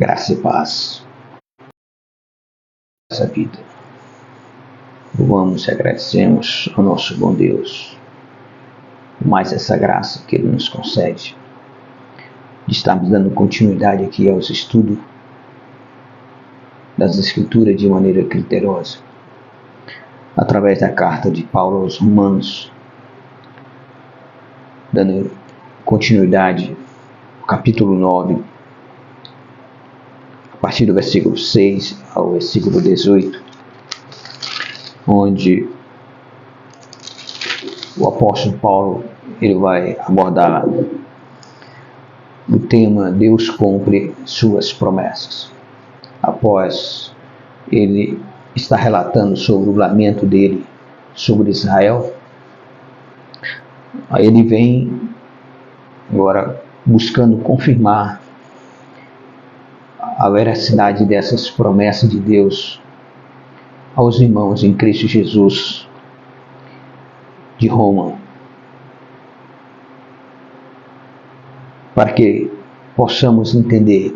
Graça e paz. Essa vida. Louvamos e agradecemos ao nosso bom Deus por mais essa graça que Ele nos concede. Estamos dando continuidade aqui aos estudos das Escrituras de maneira criteriosa, através da carta de Paulo aos Romanos, dando continuidade ao capítulo 9, a partir do versículo 6 ao versículo 18, onde o apóstolo Paulo ele vai abordar o tema Deus cumpre suas promessas. Após ele estar relatando sobre o lamento dele sobre Israel, aí ele vem agora buscando confirmar a veracidade dessas promessas de Deus aos irmãos em Cristo Jesus de Roma, para que possamos entender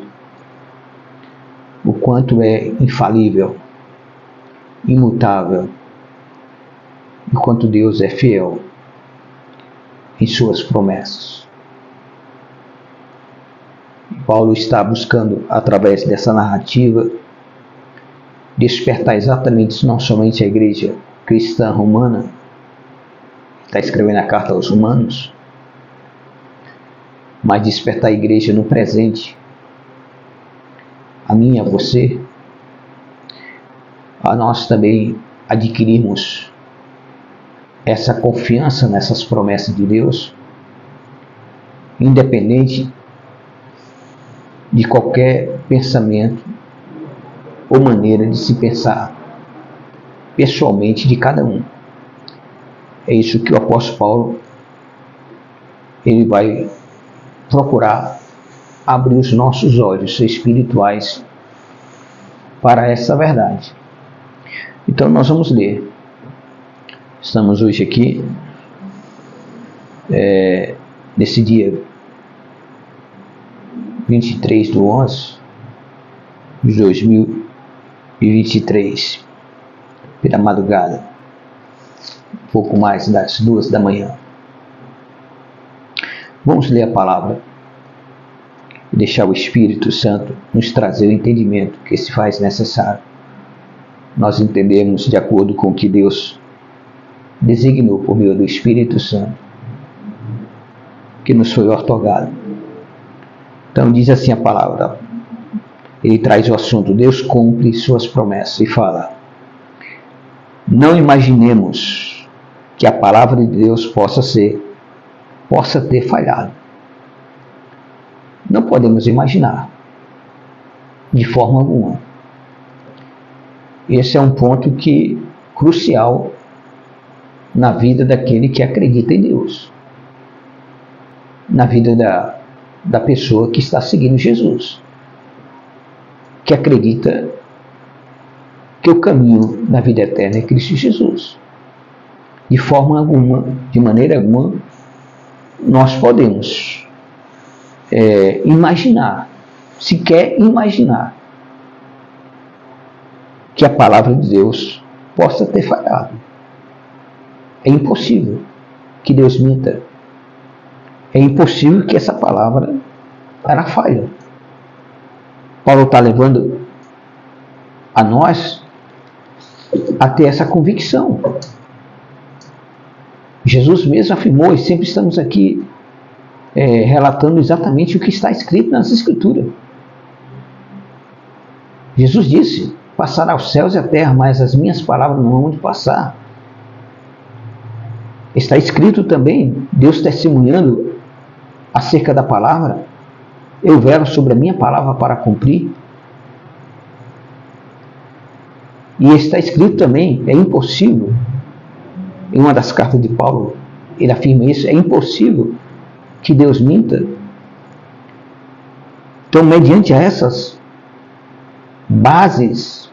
o quanto é infalível, imutável, e quanto Deus é fiel em suas promessas. Paulo está buscando, através dessa narrativa, despertar exatamente não somente a igreja cristã romana, está escrevendo a carta aos Romanos, mas despertar a igreja no presente, a mim e a você, a nós também adquirirmos essa confiança nessas promessas de Deus, independente de qualquer pensamento ou maneira de se pensar pessoalmente de cada um. É isso que o apóstolo Paulo ele vai procurar abrir os nossos olhos espirituais para essa verdade. Então nós vamos ler. Estamos hoje aqui nesse dia 23/11 de 2023, pela madrugada, um pouco mais das 2 da manhã. Vamos ler a palavra e deixar o Espírito Santo nos trazer o entendimento que se faz necessário. Nós entendemos de acordo com o que Deus designou por meio do Espírito Santo, que nos foi outorgado. Então diz assim a palavra, ele traz o assunto, Deus cumpre suas promessas, e fala: não imaginemos que a palavra de Deus possa ter falhado. Não podemos imaginar, de forma alguma. Esse é um ponto crucial na vida daquele que acredita em Deus, na vida da pessoa que está seguindo Jesus, que acredita que o caminho da vida eterna é Cristo Jesus. De forma alguma, de maneira alguma, nós podemos sequer imaginar que a palavra de Deus possa ter falhado. É impossível que Deus minta. É impossível que essa palavra era falha. Paulo está levando a nós a ter essa convicção. Jesus mesmo afirmou, e sempre estamos aqui relatando exatamente o que está escrito nas Escrituras. Jesus disse: passará os céus e a terra, mas as minhas palavras não vão de passar. Está escrito também, Deus testemunhando acerca da palavra: eu velo sobre a minha palavra para cumprir. E está escrito também, é impossível, em uma das cartas de Paulo, ele afirma isso, é impossível que Deus minta. Então, mediante essas bases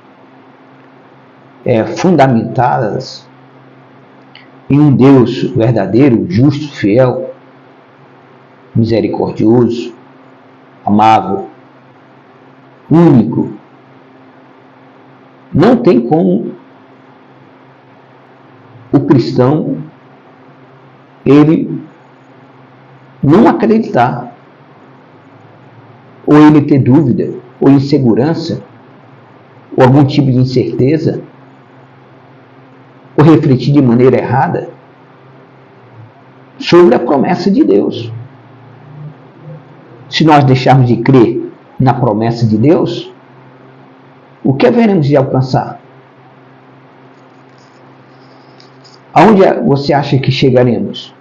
fundamentadas em um Deus verdadeiro, justo, fiel, misericordioso, amável, único. Não tem como o cristão ele não acreditar, ou ele ter dúvida, ou insegurança, ou algum tipo de incerteza, ou refletir de maneira errada sobre a promessa de Deus. Se nós deixarmos de crer na promessa de Deus, o que haveremos de alcançar? Aonde você acha que chegaremos?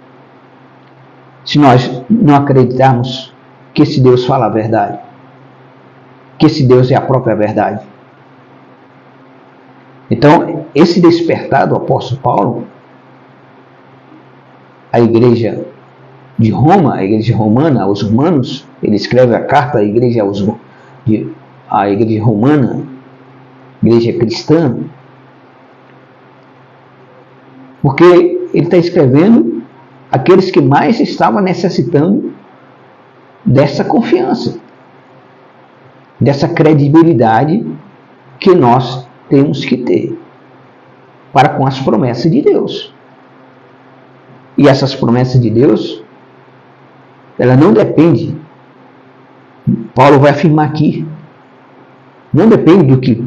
Se nós não acreditarmos que esse Deus fala a verdade, que esse Deus é a própria verdade. Então, esse despertar do apóstolo Paulo, a igreja de Roma, a igreja romana, aos romanos, ele escreve a carta à igreja, à igreja romana, igreja cristã, porque ele está escrevendo aqueles que mais estavam necessitando dessa confiança, dessa credibilidade que nós temos que ter para com as promessas de Deus. E essas promessas de Deus, ela não depende, Paulo vai afirmar aqui, não depende do que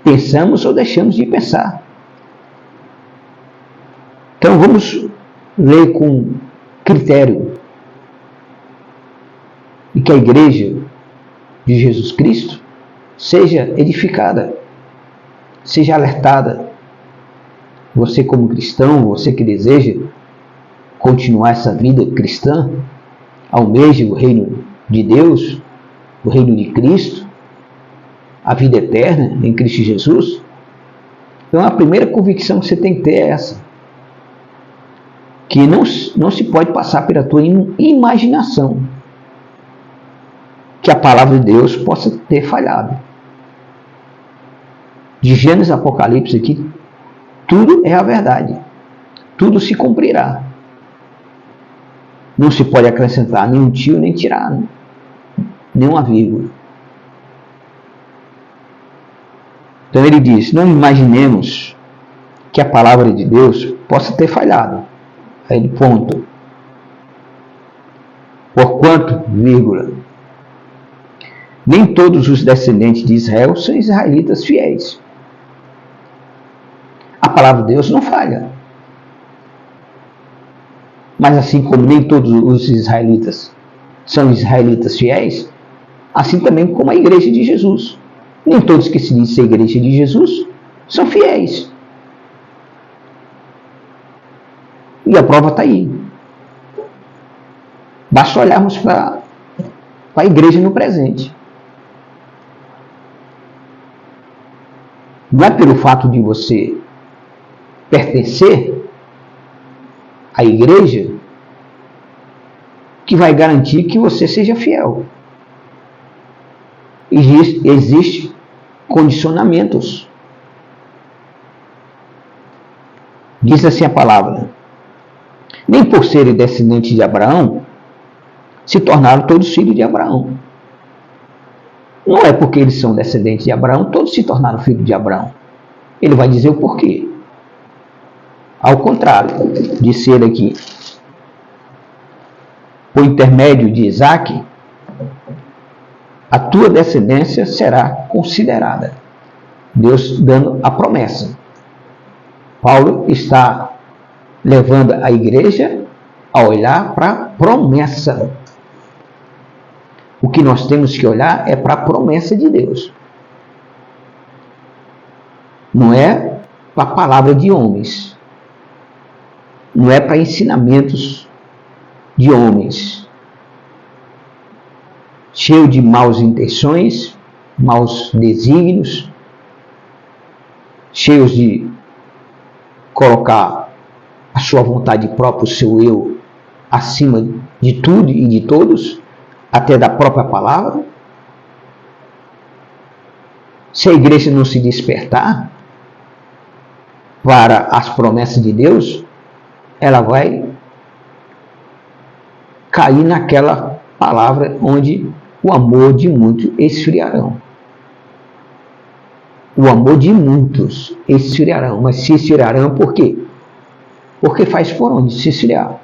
pensamos ou deixamos de pensar. Então vamos ler com critério e que a igreja de Jesus Cristo seja edificada, seja alertada. Você como cristão, você que deseja continuar essa vida cristã, almeja o reino de Deus, o reino de Cristo, a vida eterna em Cristo Jesus. Então a primeira convicção que você tem que ter é essa, que não se pode passar pela tua imaginação que a palavra de Deus possa ter falhado. De Gênesis a Apocalipse aqui, tudo é a verdade. Tudo se cumprirá. Não se pode acrescentar nenhum tio, nem tirar, nenhuma vírgula. Então ele diz, não imaginemos que a palavra de Deus possa ter falhado. Aí ele ponto. Porquanto, vírgula, nem todos os descendentes de Israel são israelitas fiéis. A palavra de Deus não falha. Mas assim como nem todos os israelitas são israelitas fiéis, assim também como a igreja de Jesus. Nem todos que se dizem ser igreja de Jesus são fiéis. E a prova está aí. Basta olharmos para a igreja no presente. Não é pelo fato de você pertencer à igreja que vai garantir que você seja fiel. Existem condicionamentos. Diz assim a palavra: nem por serem descendentes de Abraão se tornaram todos filhos de Abraão. Não é porque eles são descendentes de Abraão, todos se tornaram filhos de Abraão. Ele vai dizer o porquê. Ao contrário, disse ele aqui, por intermédio de Isaac, a tua descendência será considerada. Deus dando a promessa. Paulo está levando a igreja a olhar para a promessa. O que nós temos que olhar é para a promessa de Deus. Não é para a palavra de homens. Não é para ensinamentos de homens. Cheio de maus intenções, maus desígnios, cheios de colocar a sua vontade própria, o seu eu, acima de tudo e de todos, até da própria palavra. Se a igreja não se despertar para as promessas de Deus, ela vai cair naquela palavra onde o amor de muitos esfriarão. o amor de muitos esfriarão. Mas se esfriarão por quê? Porque faz por onde se esfriar.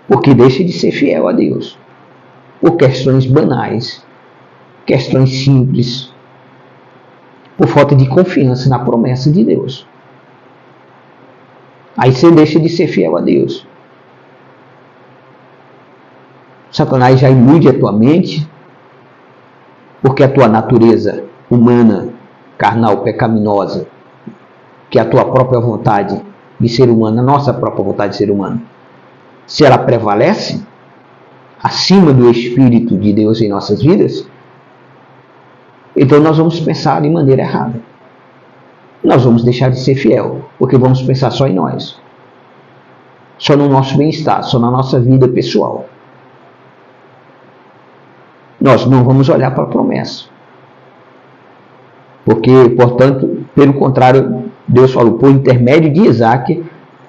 Porque deixa de ser fiel a Deus. Por questões banais, questões simples, por falta de confiança na promessa de Deus. Aí você deixa de ser fiel a Deus. Satanás já ilude a tua mente, porque a tua natureza humana, carnal, pecaminosa, que é a tua própria vontade de ser humano, a nossa própria vontade de ser humano, se ela prevalece acima do Espírito de Deus em nossas vidas, então nós vamos pensar de maneira errada. Nós vamos deixar de ser fiel, porque vamos pensar só em nós, só no nosso bem-estar, só na nossa vida pessoal. Nós não vamos olhar para a promessa. Porque, portanto, pelo contrário, Deus falou, por intermédio de Isaac,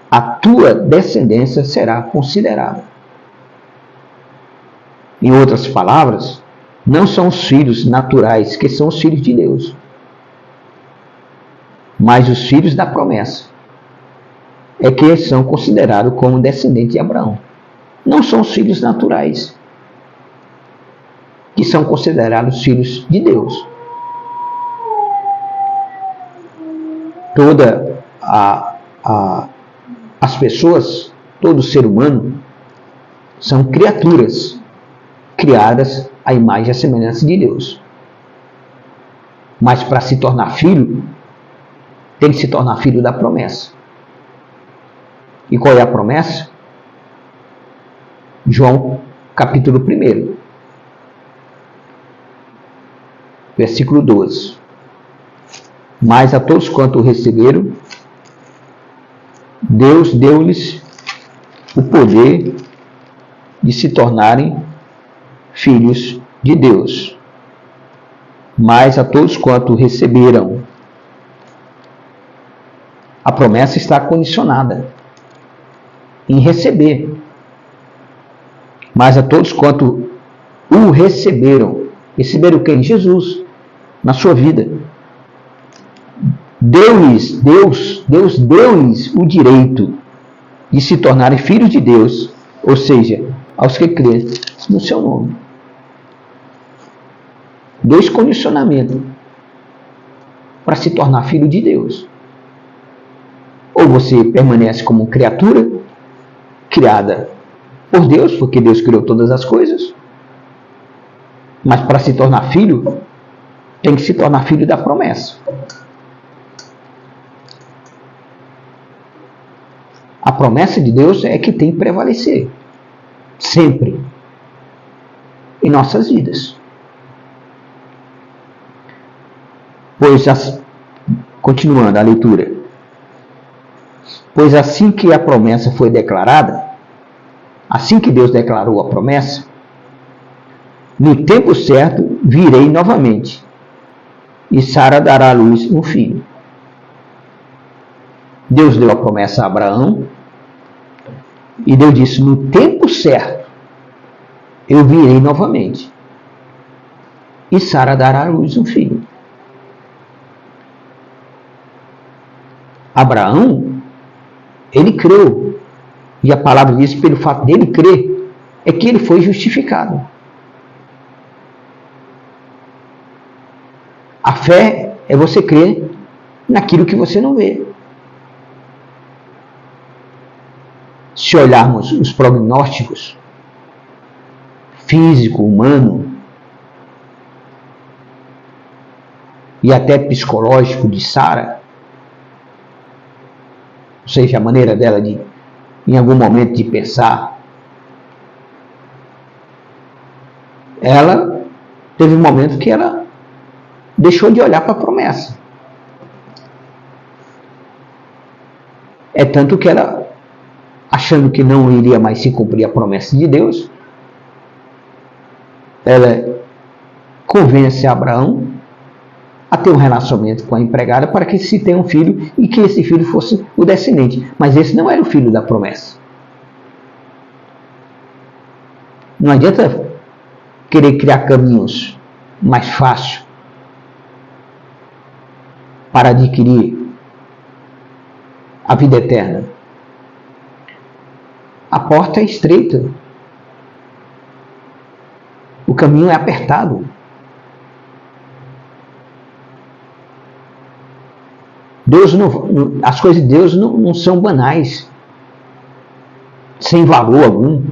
a tua descendência será considerada. Em outras palavras, não são os filhos naturais que são os filhos de Deus, mas os filhos da promessa é que são considerados como descendentes de Abraão. Não são os filhos naturais que são considerados filhos de Deus. As pessoas, todo ser humano, são criaturas criadas à imagem e à semelhança de Deus. Mas para se tornar filho, tem que se tornar filho da promessa. E qual é a promessa? João, capítulo 1, versículo 12. Mas a todos quanto o receberam, Deus deu-lhes o poder de se tornarem filhos de Deus. Mas a todos quanto receberam. A promessa está condicionada em receber. Mas a todos quanto o receberam. Receberam quem? Jesus, na sua vida. Deus deu-lhes o direito de se tornarem filhos de Deus, ou seja, aos que crêem no seu nome. Dois condicionamentos para se tornar filho de Deus. Ou você permanece como criatura criada por Deus, porque Deus criou todas as coisas, mas para se tornar filho, tem que se tornar filho da promessa. A promessa de Deus é que tem que prevalecer, sempre, em nossas vidas. Pois, continuando a leitura, pois assim que a promessa foi declarada, assim que Deus declarou a promessa, no tempo certo virei novamente, e Sara dará à luz um filho. Deus deu a promessa a Abraão, e Deus disse, no tempo certo, eu virei novamente, e Sara dará à luz um filho. Abraão, ele creu, e a palavra diz, pelo fato dele crer, é que ele foi justificado. A fé é você crer naquilo que você não vê. Se olharmos os prognósticos físico, humano e até psicológico de Sara, ou seja, a maneira dela de, em algum momento, de pensar, ela teve um momento que ela deixou de olhar para a promessa. É tanto que ela, achando que não iria mais se cumprir a promessa de Deus, ela convence Abraão a ter um relacionamento com a empregada para que se tenha um filho e que esse filho fosse o descendente. Mas esse não era o filho da promessa. Não adianta querer criar caminhos mais fáceis para adquirir a vida eterna? A porta é estreita. O caminho é apertado. As coisas de Deus não são banais, sem valor algum.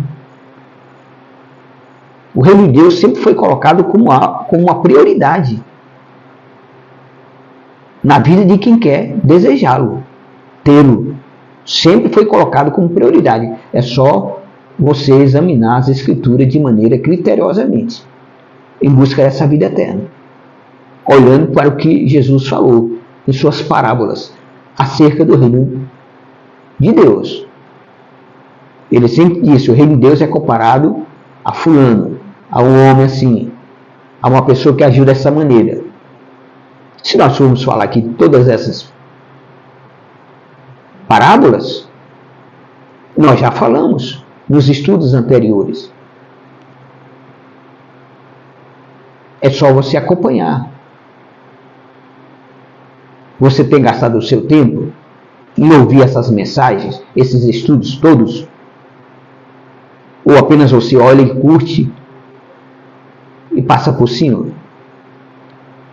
O reino de Deus sempre foi colocado como uma prioridade na vida de quem quer desejá-lo, tê-lo. Sempre foi colocado como prioridade. É só você examinar as Escrituras de maneira criteriosamente, em busca dessa vida eterna, olhando para o que Jesus falou em suas parábolas acerca do reino de Deus. Ele sempre disse: o reino de Deus é comparado a fulano, a um homem assim, a uma pessoa que agiu dessa maneira. Se nós formos falar aqui todas essas parábolas, nós já falamos nos estudos anteriores. É só você acompanhar. Você tem gastado o seu tempo em ouvir essas mensagens, esses estudos todos? Ou apenas você olha e curte e passa por cima?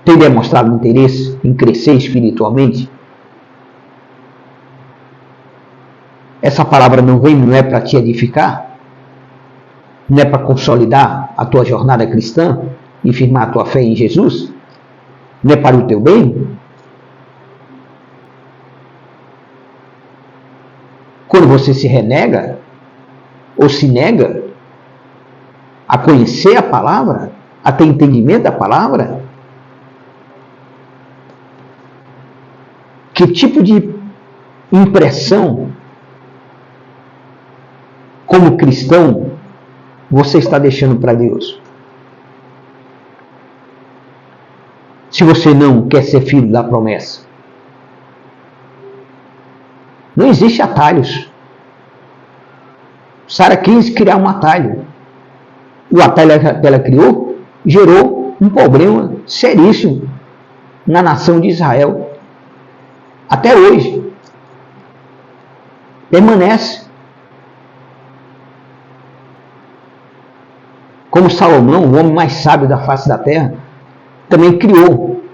Tem demonstrado interesse em crescer espiritualmente? Essa palavra não é para te edificar? Não é para consolidar a tua jornada cristã e firmar a tua fé em Jesus? Não é para o teu bem? Quando você se renega ou se nega a conhecer a palavra, a ter entendimento da palavra, que tipo de impressão como cristão você está deixando para Deus? Se você não quer ser filho da promessa, não existe atalhos. Sara quis criar um atalho. O atalho que ela criou gerou um problema seríssimo na nação de Israel. Até hoje. Permanece. Como Salomão, o homem mais sábio da face da terra, também criou.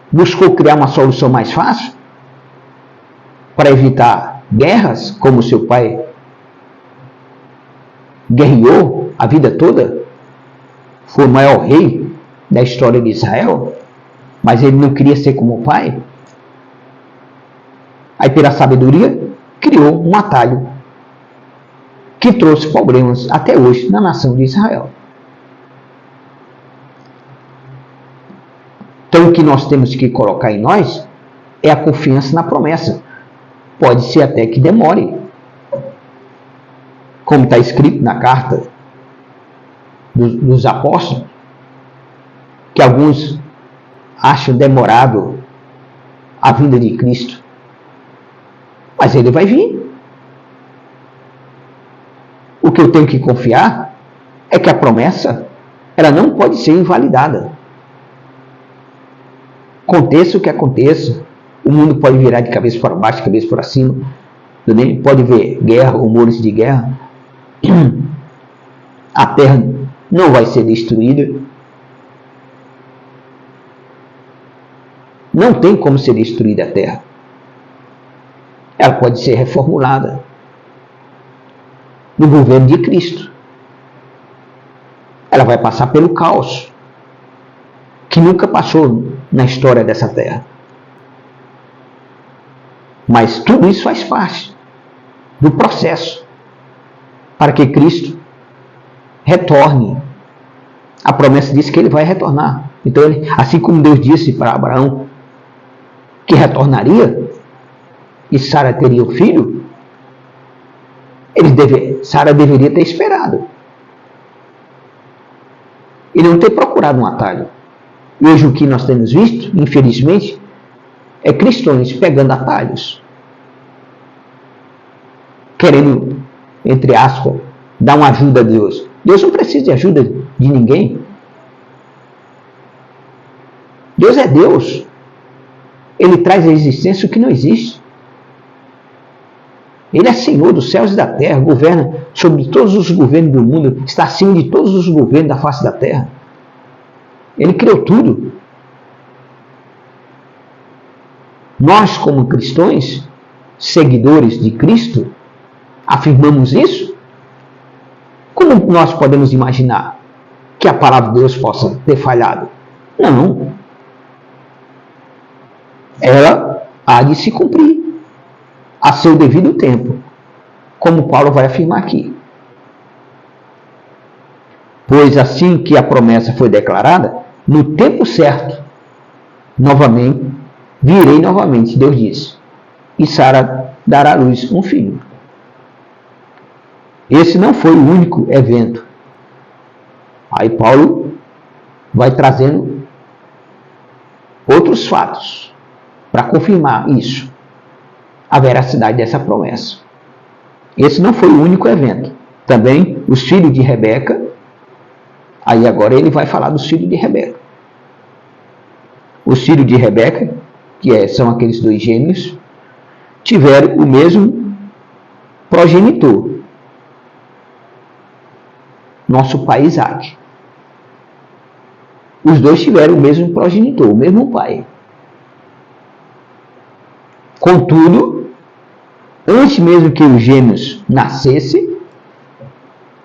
Buscou criar uma solução mais fácil para evitar guerras, como seu pai guerreou a vida toda. Foi o maior rei da história de Israel, mas ele não queria ser como o pai. Aí, pela sabedoria, criou um atalho que trouxe problemas até hoje na nação de Israel. Então, o que nós temos que colocar em nós é a confiança na promessa. Pode ser até que demore, como está escrito na carta dos apóstolos, que alguns acham demorado a vinda de Cristo. Mas ele vai vir. O que eu tenho que confiar é que a promessa, ela não pode ser invalidada. Aconteça o que aconteça, o mundo pode virar de cabeça para baixo, de cabeça para cima, entendeu? Pode ver guerra, rumores de guerra. A terra não vai ser destruída. Não tem como ser destruída a terra. Ela pode ser reformulada no governo de Cristo. Ela vai passar pelo caos que nunca passou na história dessa terra. Mas tudo isso faz parte do processo para que Cristo retorne. A promessa diz que ele vai retornar. Então, assim como Deus disse para Abraão que retornaria e Sara teria um filho, Sara deveria ter esperado e não ter procurado um atalho. E hoje o que nós temos visto, infelizmente, é cristãos pegando atalhos, querendo, entre aspas, dar uma ajuda a Deus. Deus não precisa de ajuda de ninguém. Deus é Deus. Ele traz à existência o que não existe. Ele é Senhor dos céus e da terra, governa sobre todos os governos do mundo, está acima de todos os governos da face da terra. Ele criou tudo. Nós, como cristãos, seguidores de Cristo, afirmamos isso? Como nós podemos imaginar que a palavra de Deus possa ter falhado? Não. Ela há de se cumprir a seu devido tempo, como Paulo vai afirmar aqui. Pois assim que a promessa foi declarada, no tempo certo, virei novamente, Deus disse, e Sara dará à luz um filho. Esse não foi o único evento. Aí Paulo vai trazendo outros fatos para confirmar isso, a veracidade dessa promessa. Esse não foi o único evento. Também os filhos de Rebeca, aí agora ele vai falar dos filhos de Rebeca. Os filhos de Rebeca, que são aqueles dois gêmeos, tiveram o mesmo progenitor, nosso pai Isaac. Os dois tiveram o mesmo progenitor, o mesmo pai. Contudo, antes mesmo que os gêmeos nascessem,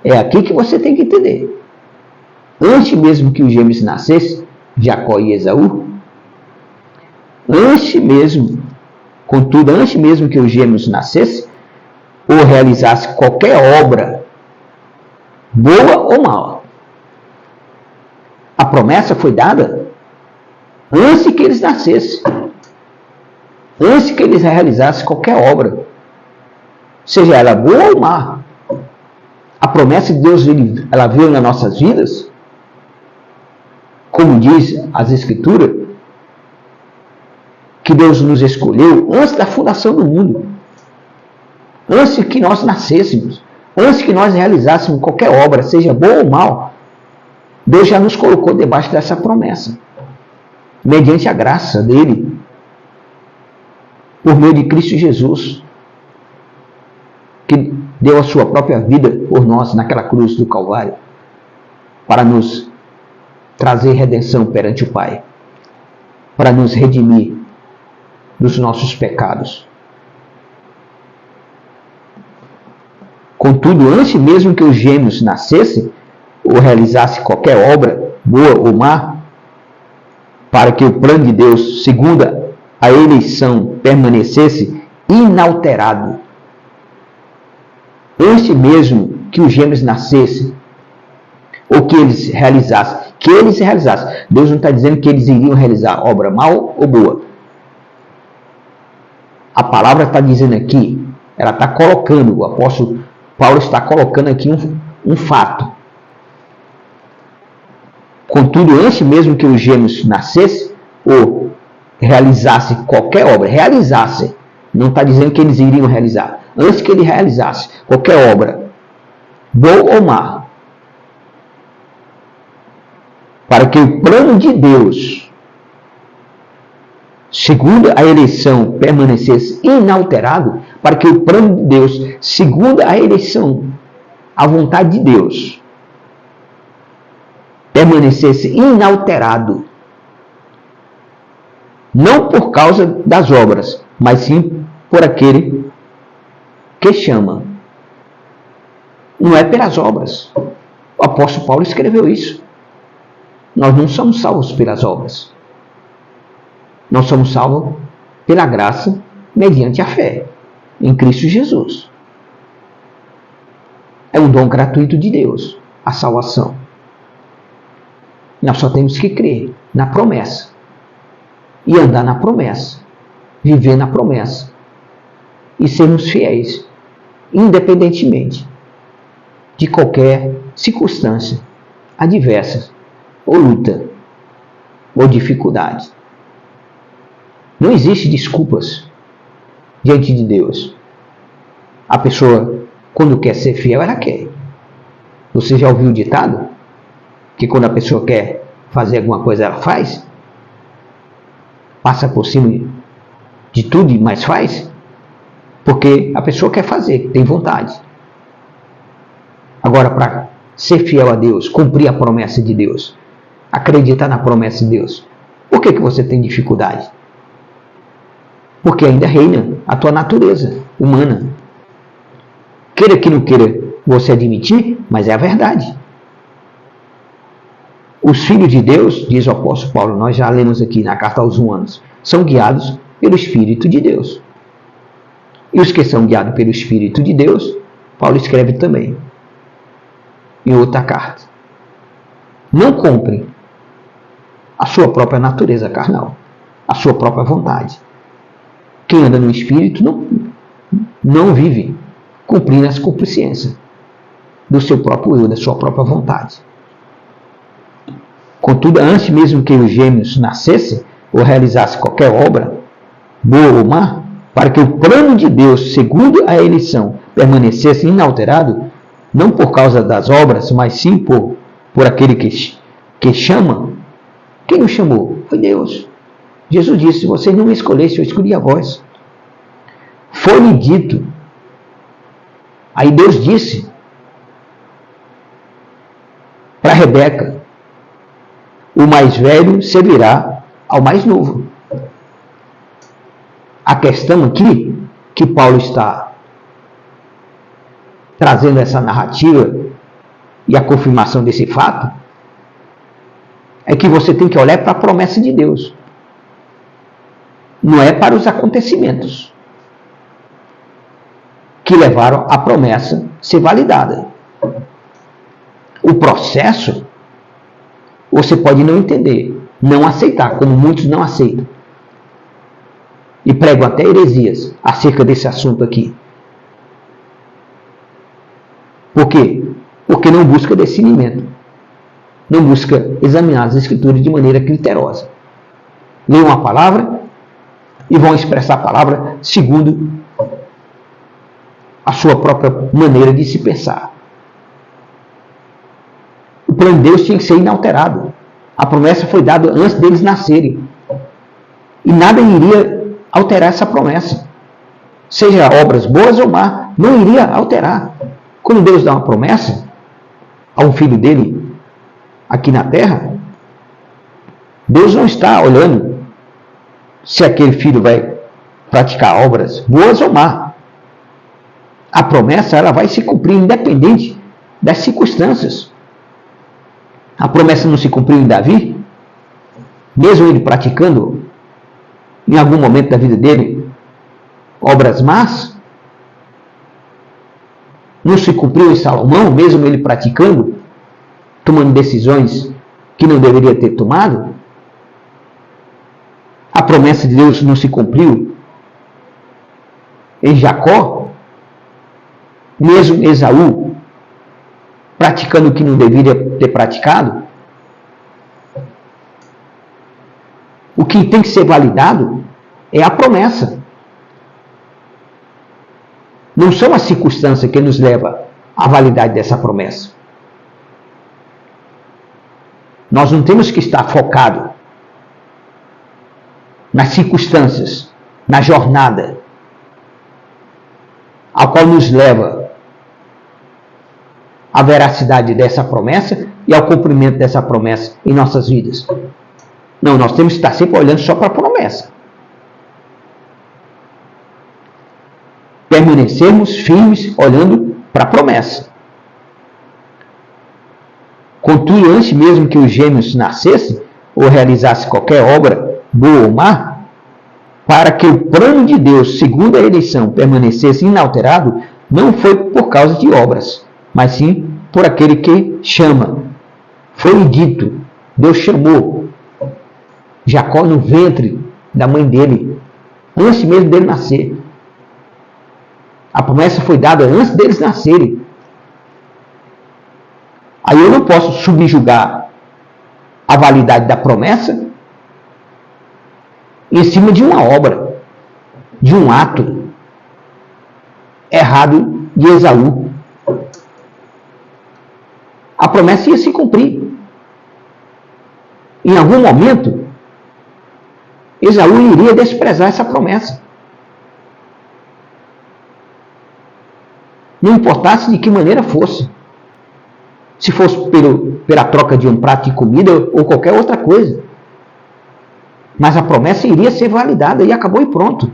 é aqui que você tem que entender. Antes mesmo que os gêmeos nascessem, Jacó e Esaú, antes mesmo que os gêmeos nascessem, ou realizassem qualquer obra, boa ou mal, a promessa foi dada antes que eles nascessem, antes que eles realizassem qualquer obra, seja ela boa ou má. A promessa de Deus, ela veio nas nossas vidas, como diz as Escrituras, que Deus nos escolheu antes da fundação do mundo, antes que nós nascêssemos, antes que nós realizássemos qualquer obra, seja boa ou mal. Deus já nos colocou debaixo dessa promessa, mediante a graça dele, por meio de Cristo Jesus, que deu a sua própria vida por nós naquela cruz do Calvário, para nos trazer redenção perante o Pai, para nos redimir dos nossos pecados. Contudo, antes mesmo que os gêmeos nascessem, ou realizassem qualquer obra, boa ou má, para que o plano de Deus, segundo a eleição, permanecesse inalterado. Antes mesmo que os gêmeos nascessem, ou que eles realizassem, Deus não está dizendo que eles iriam realizar obra mal ou boa. A palavra está dizendo aqui, ela está colocando, o apóstolo Paulo está colocando aqui um fato. Contudo, antes mesmo que os gêmeos nascessem, ou realizassem qualquer obra, não está dizendo que eles iriam realizar. Antes que ele realizasse qualquer obra, boa ou má, para que o plano de Deus, segundo a eleição, permanecesse inalterado, para que o plano de Deus, segundo a eleição, a vontade de Deus, permanecesse inalterado, não por causa das obras, mas sim por aquele que chama. Não é pelas obras. O apóstolo Paulo escreveu isso. Nós não somos salvos pelas obras. Nós somos salvos pela graça, mediante a fé em Cristo Jesus. É um dom gratuito de Deus, a salvação. Nós só temos que crer na promessa e andar na promessa, viver na promessa e sermos fiéis, independentemente de qualquer circunstância adversa, ou luta, ou dificuldade. Não existe desculpas diante de Deus. A pessoa, quando quer ser fiel, ela quer. Você já ouviu o ditado? Que quando a pessoa quer fazer alguma coisa, ela faz? passa por cima de tudo e mais faz? Porque a pessoa quer fazer, tem vontade. Agora, para ser fiel a Deus, cumprir a promessa de Deus, acreditar na promessa de Deus, por que você tem dificuldade? Porque ainda reina a tua natureza humana. Queira que não queira você admitir, mas é a verdade. Os filhos de Deus, diz o apóstolo Paulo, nós já lemos aqui na carta aos Romanos, são guiados pelo Espírito de Deus. E os que são guiados pelo Espírito de Deus, Paulo escreve também, em outra carta. Não comprem a sua própria natureza carnal, a sua própria vontade. Quem anda no Espírito não vive cumprindo as concupiscências do seu próprio eu, da sua própria vontade. Contudo, antes mesmo que os gêmeos nascessem ou realizassem qualquer obra, boa ou má, para que o plano de Deus, segundo a eleição, permanecesse inalterado, não por causa das obras, mas sim por aquele que chama. Quem o chamou? Foi Deus. Jesus disse, vocês não me escolhessem, eu escolhi a vós. Foi-lhe dito. Aí Deus disse para Rebeca, o mais velho servirá ao mais novo. A questão aqui, que Paulo está trazendo essa narrativa e a confirmação desse fato, é que você tem que olhar para a promessa de Deus. Não é para os acontecimentos que levaram a promessa a ser validada. O processo, você pode não entender, não aceitar, como muitos não aceitam. E pregam até heresias acerca desse assunto aqui. Por quê? Porque não busca discernimento. Não busca examinar as Escrituras de maneira criteriosa. Leem uma palavra e vão expressar a palavra segundo a sua própria maneira de se pensar. O plano de Deus tinha que ser inalterado. A promessa foi dada antes deles nascerem. E nada iria alterar essa promessa. Seja obras boas ou má, não iria alterar. Quando Deus dá uma promessa a um filho dele aqui na terra, Deus não está olhando se aquele filho vai praticar obras boas ou má. A promessa ela vai se cumprir independente das circunstâncias. A promessa não se cumpriu em Davi, mesmo ele praticando em algum momento da vida dele obras más. Não se cumpriu em Salomão, mesmo ele praticando, tomando decisões que não deveria ter tomado. A promessa de Deus não se cumpriu em Jacó, mesmo Esaú praticando o que não deveria ter praticado. O que tem que ser validado é a promessa. Não são as circunstâncias que nos levam à validade dessa promessa. Nós não temos que estar focados nas circunstâncias, na jornada, ao qual nos leva à veracidade dessa promessa e ao cumprimento dessa promessa em nossas vidas. Não, nós temos que estar sempre olhando só para a promessa. Permanecermos firmes olhando para a promessa. Contudo, antes mesmo que os gêmeos nascessem ou realizassem qualquer obra, boa ou má, para que o plano de Deus, segundo a eleição, permanecesse inalterado, não foi por causa de obras, mas sim por aquele que chama. Foi dito, Deus chamou Jacó no ventre da mãe dele, antes mesmo dele nascer. A promessa foi dada antes deles nascerem. Aí eu não posso subjugar a validade da promessa em cima de uma obra, de um ato errado de Esaú. A promessa ia se cumprir. Em algum momento, Esaú iria desprezar essa promessa. Não importasse de que maneira fosse. Se fosse pela troca de um prato de comida ou qualquer outra coisa. Mas a promessa iria ser validada e acabou e pronto.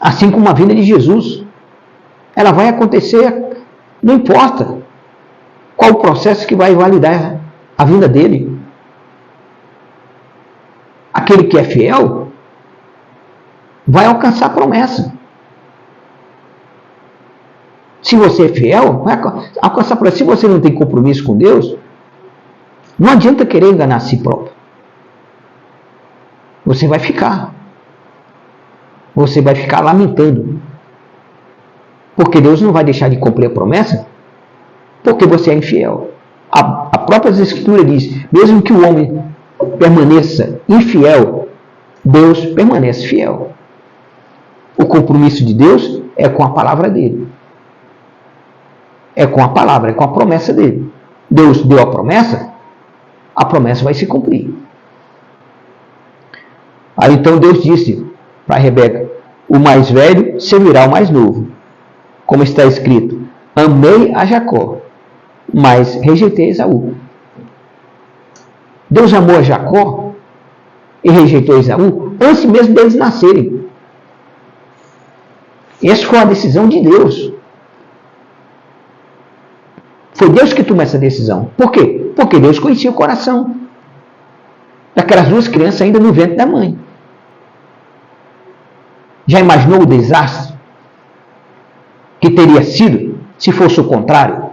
Assim como a vinda de Jesus. Ela vai acontecer, não importa qual o processo que vai validar a vinda dele. Aquele que é fiel vai alcançar a promessa. Se você é fiel, vai alcançar a promessa. Se você não tem compromisso com Deus, não adianta querer enganar a si próprio. Você vai ficar. Você vai ficar lamentando. Porque Deus não vai deixar de cumprir a promessa, porque você é infiel. A própria Escritura diz, mesmo que o homem permaneça infiel, Deus permanece fiel. O compromisso de Deus é com a palavra dele. É com a palavra, é com a promessa dele. Deus deu a promessa vai se cumprir. Aí então Deus disse para Rebeca, o mais velho servirá ao mais novo. Como está escrito, amei a Jacó, mas rejeitei Esaú. Deus amou a Jacó e rejeitou Esaú antes mesmo deles nascerem. Essa foi uma decisão de Deus. Foi Deus que tomou essa decisão. Por quê? Porque Deus conhecia o coração daquelas duas crianças ainda no ventre da mãe. Já imaginou o desastre que teria sido se fosse o contrário?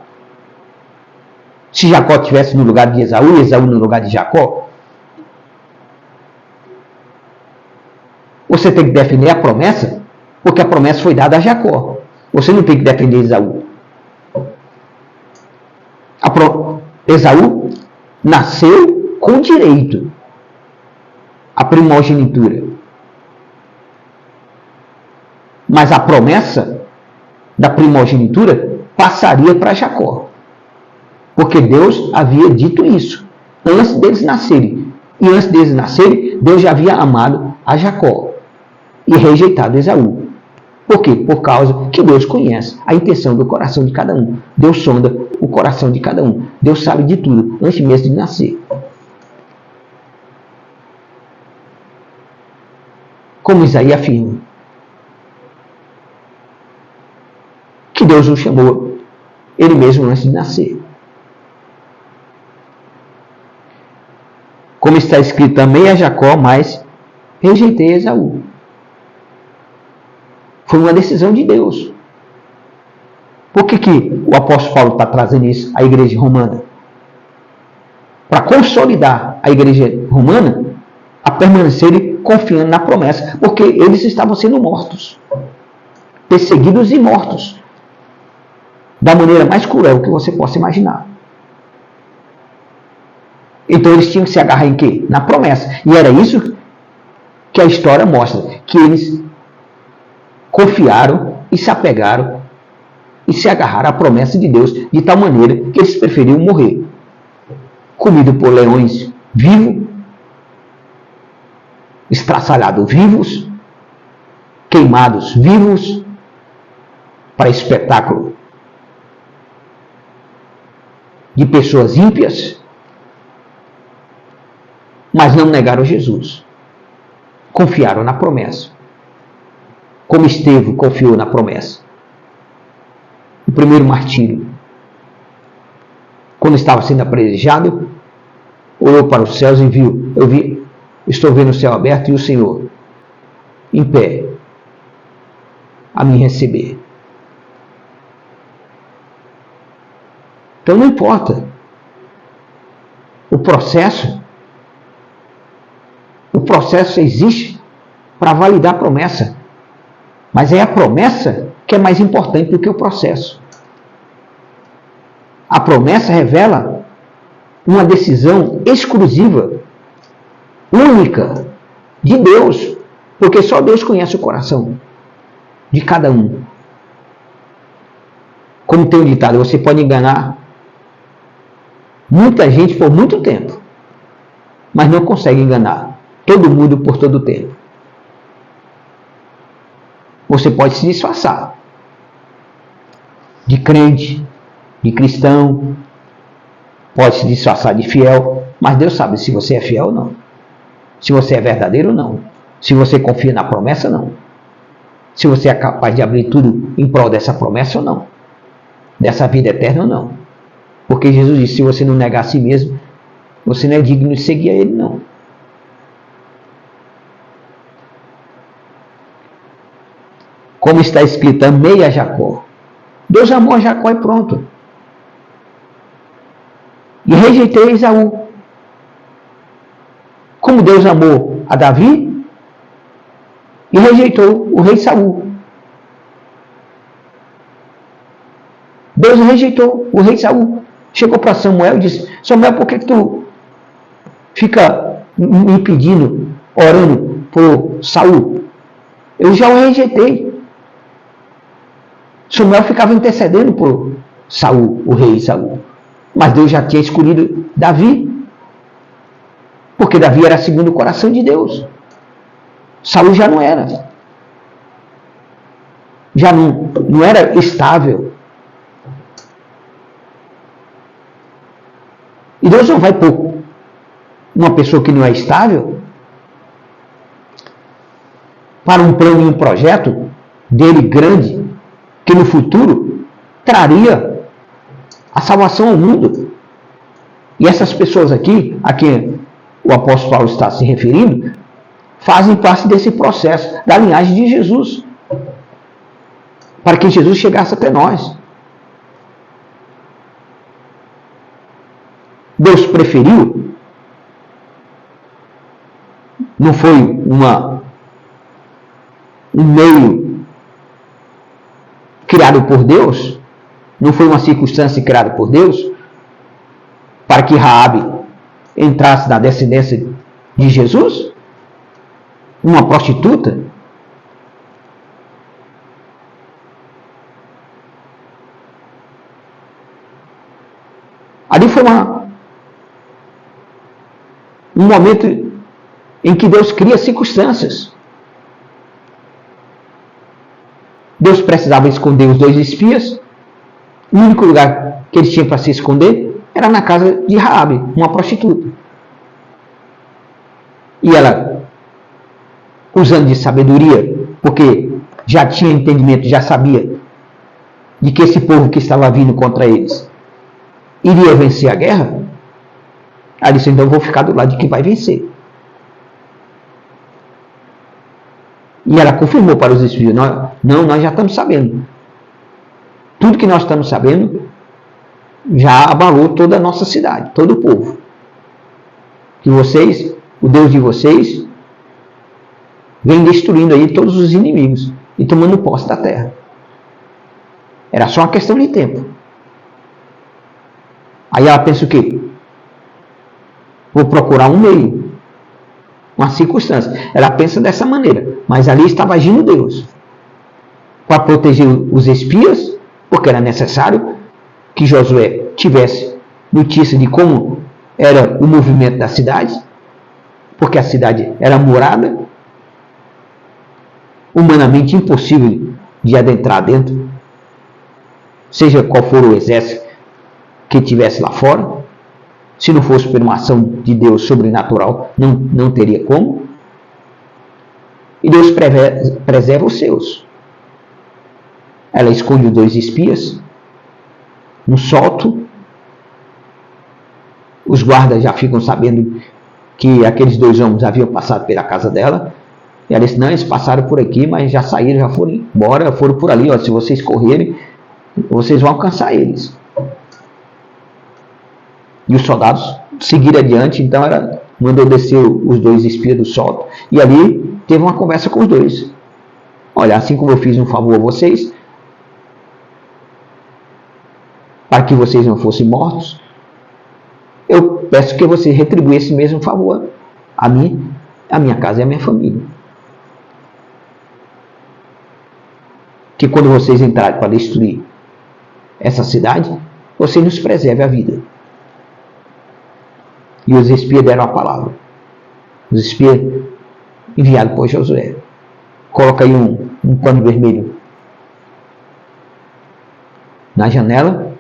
Se Jacó estivesse no lugar de Esaú e Esaú no lugar de Jacó? Você tem que defender a promessa, porque a promessa foi dada a Jacó. Você não tem que defender Esaú. Esaú nasceu com direito à primogenitura. Mas a promessa da primogenitura passaria para Jacó. Porque Deus havia dito isso antes deles nascerem. E antes deles nascerem, Deus já havia amado a Jacó e rejeitado Esaú. Por quê? Por causa que Deus conhece a intenção do coração de cada um. Deus sonda o coração de cada um. Deus sabe de tudo antes mesmo de nascer. Como Isaías afirma, que Deus o chamou ele mesmo antes de nascer. Como está escrito, amei a Jacó, mas rejeitei Esaú. Foi uma decisão de Deus. Por que o apóstolo Paulo está trazendo isso à igreja romana? Para consolidar a igreja romana a permanecerem confiando na promessa, porque eles estavam sendo mortos, perseguidos e mortos, da maneira mais cruel que você possa imaginar. Então eles tinham que se agarrar em quê? Na promessa. E era isso que a história mostra, que eles confiaram e se apegaram e se agarraram à promessa de Deus de tal maneira que eles preferiam morrer comido por leões vivos, estraçalhados vivos, queimados vivos, para espetáculo de pessoas ímpias, mas não negaram Jesus. Confiaram na promessa. Como Estevão confiou na promessa. O primeiro martírio. Quando estava sendo apedrejado, olhou para os céus e viu. Estou vendo o céu aberto e o Senhor em pé a me receber. Então não importa. O processo existe para validar a promessa. Mas é a promessa que é mais importante do que o processo. A promessa revela uma decisão exclusiva, única, de Deus. Porque só Deus conhece o coração de cada um. Como tem um ditado, você pode enganar muita gente por muito tempo, mas não consegue enganar todo mundo por todo o tempo. Você pode se disfarçar de crente, de cristão, pode se disfarçar de fiel, mas Deus sabe se você é fiel ou não, se você é verdadeiro ou não, se você confia na promessa ou não, se você é capaz de abrir tudo em prol dessa promessa ou não, dessa vida eterna ou não. Porque Jesus disse, se você não negar a si mesmo, você não é digno de seguir a Ele, não. Como está escrito, amei a Jacó. Deus amou a Jacó e pronto. E rejeitei Esaú. Como Deus amou a Davi e rejeitou o rei Saul. Deus rejeitou o rei Saul. Chegou para Samuel e disse, Samuel, por que tu fica me pedindo, orando por Saul? Eu já o rejeitei. Samuel ficava intercedendo por Saul, o rei Saul. Mas Deus já tinha escolhido Davi. Porque Davi era segundo o coração de Deus. Saul já não era. Já não era estável. E Deus não vai pôr uma pessoa que não é estável para um plano e um projeto dele grande, que no futuro traria a salvação ao mundo. E essas pessoas aqui, a quem o apóstolo Paulo está se referindo, fazem parte desse processo da linhagem de Jesus, para que Jesus chegasse até nós. Deus preferiu, não foi um meio criado por Deus, não foi uma circunstância criada por Deus, para que Raabe entrasse na descendência de Jesus? Uma prostituta? Ali foi um momento em que Deus cria circunstâncias. Deus precisava esconder os 2 espias. O único lugar que eles tinham para se esconder era na casa de Raabe, uma prostituta. E ela, usando de sabedoria, porque já tinha entendimento, já sabia de que esse povo que estava vindo contra eles iria vencer a guerra, ela disse, então eu vou ficar do lado de quem vai vencer. E ela confirmou para os espias, nós já estamos sabendo. Tudo que nós estamos sabendo já abalou toda a nossa cidade, todo o povo. Que vocês, o Deus de vocês, vem destruindo aí todos os inimigos e tomando posse da terra. Era só uma questão de tempo. Aí ela pensa o quê? Vou procurar um meio, uma circunstância. Ela pensa dessa maneira, mas ali estava agindo Deus para proteger os espias, porque era necessário que Josué tivesse notícia de como era o movimento da cidade, porque a cidade era murada, humanamente impossível de adentrar dentro, seja qual for o exército que tivesse lá fora. Se não fosse por uma ação de Deus sobrenatural, não teria como. E Deus preserva os seus. Ela esconde os 2 espias no sótão. Os guardas já ficam sabendo que aqueles 2 homens haviam passado pela casa dela. E ela disse, não, eles passaram por aqui, mas já saíram, já foram embora, foram por ali. Ó, se vocês correrem, vocês vão alcançar eles. E os soldados seguiram adiante, então ela mandou descer os 2 espias do sótão. E ali teve uma conversa com os 2. Olha, assim como eu fiz um favor a vocês, para que vocês não fossem mortos, eu peço que vocês retribuam esse mesmo favor a mim, a minha casa e a minha família. Que quando vocês entrarem para destruir essa cidade, vocês nos preservem a vida. E os espias deram a palavra. os espias enviados por Josué. Coloca aí um pano vermelho na janela,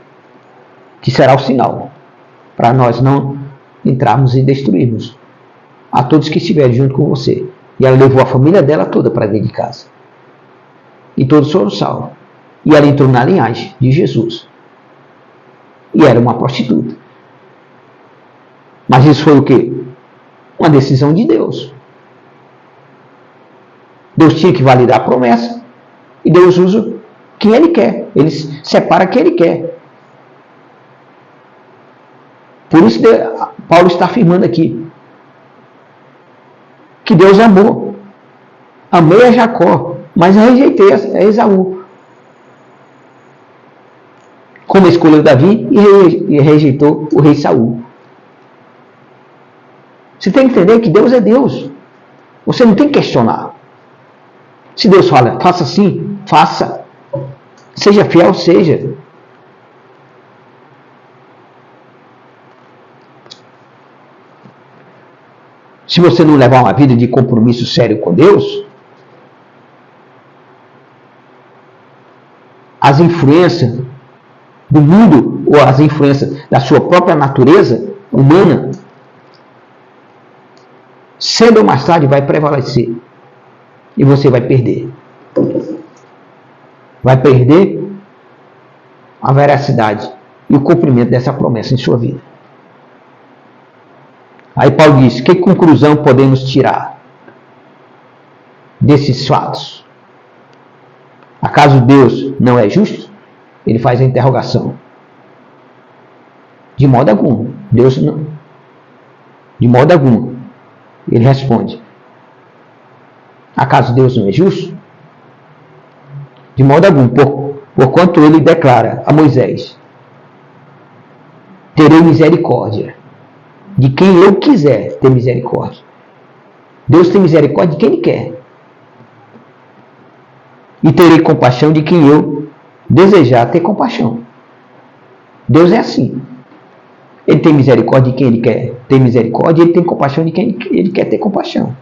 que será o sinal para nós não entrarmos e destruirmos a todos que estiverem junto com você. E ela levou a família dela toda para dentro de casa. E todos foram salvos. E ela entrou na linhagem de Jesus. E era uma prostituta. Mas isso foi o quê? Uma decisão de Deus. Deus tinha que validar a promessa. E Deus usa quem Ele quer. Ele separa quem Ele quer. Por isso Paulo está afirmando aqui que Deus amou. Amei a Jacó, mas rejeitei a Esaú. Como escolheu Davi e rejeitou o rei Saul. Você tem que entender que Deus é Deus. Você não tem que questionar. Se Deus fala, faça assim, faça. Seja fiel, seja. Se você não levar uma vida de compromisso sério com Deus, as influências do mundo ou as influências da sua própria natureza humana, cedo ou mais tarde vai prevalecer e você vai perder. Vai perder a veracidade e o cumprimento dessa promessa em sua vida. Aí Paulo diz, que conclusão podemos tirar desses fatos? Acaso Deus não é justo? Ele faz a interrogação. De modo algum. Deus não. De modo algum. Ele responde. Acaso Deus não é justo? De modo algum. Porquanto ele declara a Moisés, terei misericórdia de quem eu quiser ter misericórdia. Deus tem misericórdia de quem Ele quer. E terei compaixão de quem eu desejar ter compaixão. Deus é assim. Ele tem misericórdia de quem Ele quer ter misericórdia, e Ele tem compaixão de quem Ele quer ter compaixão.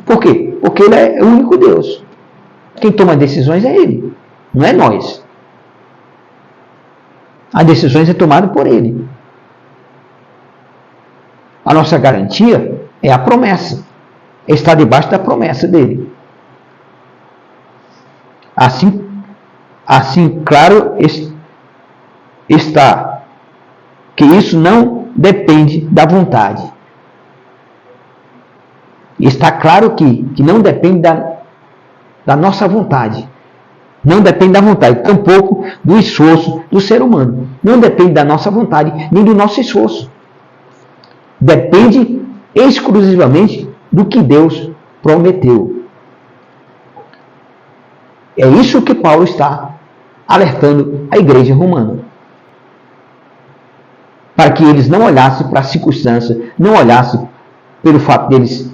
Por quê? Porque Ele é o único Deus. Quem toma decisões é Ele, não é nós. As decisões é tomada por Ele. A nossa garantia é a promessa. Está debaixo da promessa dele. Assim claro está que isso não depende da vontade. Está claro que não depende da nossa vontade. Não depende da vontade, tampouco do esforço do ser humano. Não depende da nossa vontade, nem do nosso esforço. Depende exclusivamente do que Deus prometeu. É isso que Paulo está alertando a igreja romana. Para que eles não olhassem para a circunstância, não olhassem pelo fato deles,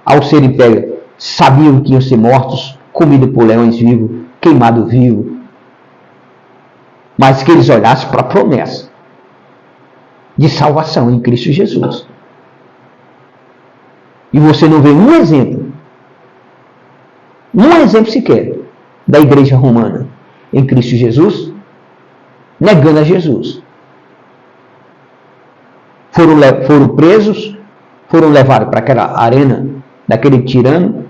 ao serem pegos, sabiam que iam ser mortos, comidos por leões vivos, queimados vivos. Mas que eles olhassem para a promessa de salvação em Cristo Jesus. E você não vê um exemplo sequer da igreja romana em Cristo Jesus negando a Jesus. Foram presos, foram levados para aquela arena daquele tirano,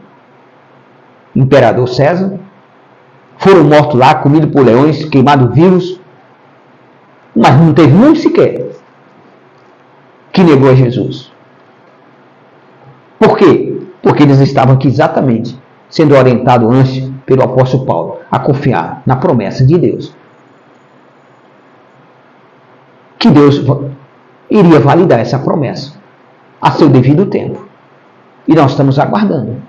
imperador César, foram mortos lá, comidos por leões, queimados vivos, mas não teve um sequer que negou a Jesus. Por quê? Porque eles estavam aqui exatamente sendo orientados antes pelo apóstolo Paulo a confiar na promessa de Deus. Que Deus iria validar essa promessa a seu devido tempo. E nós estamos aguardando.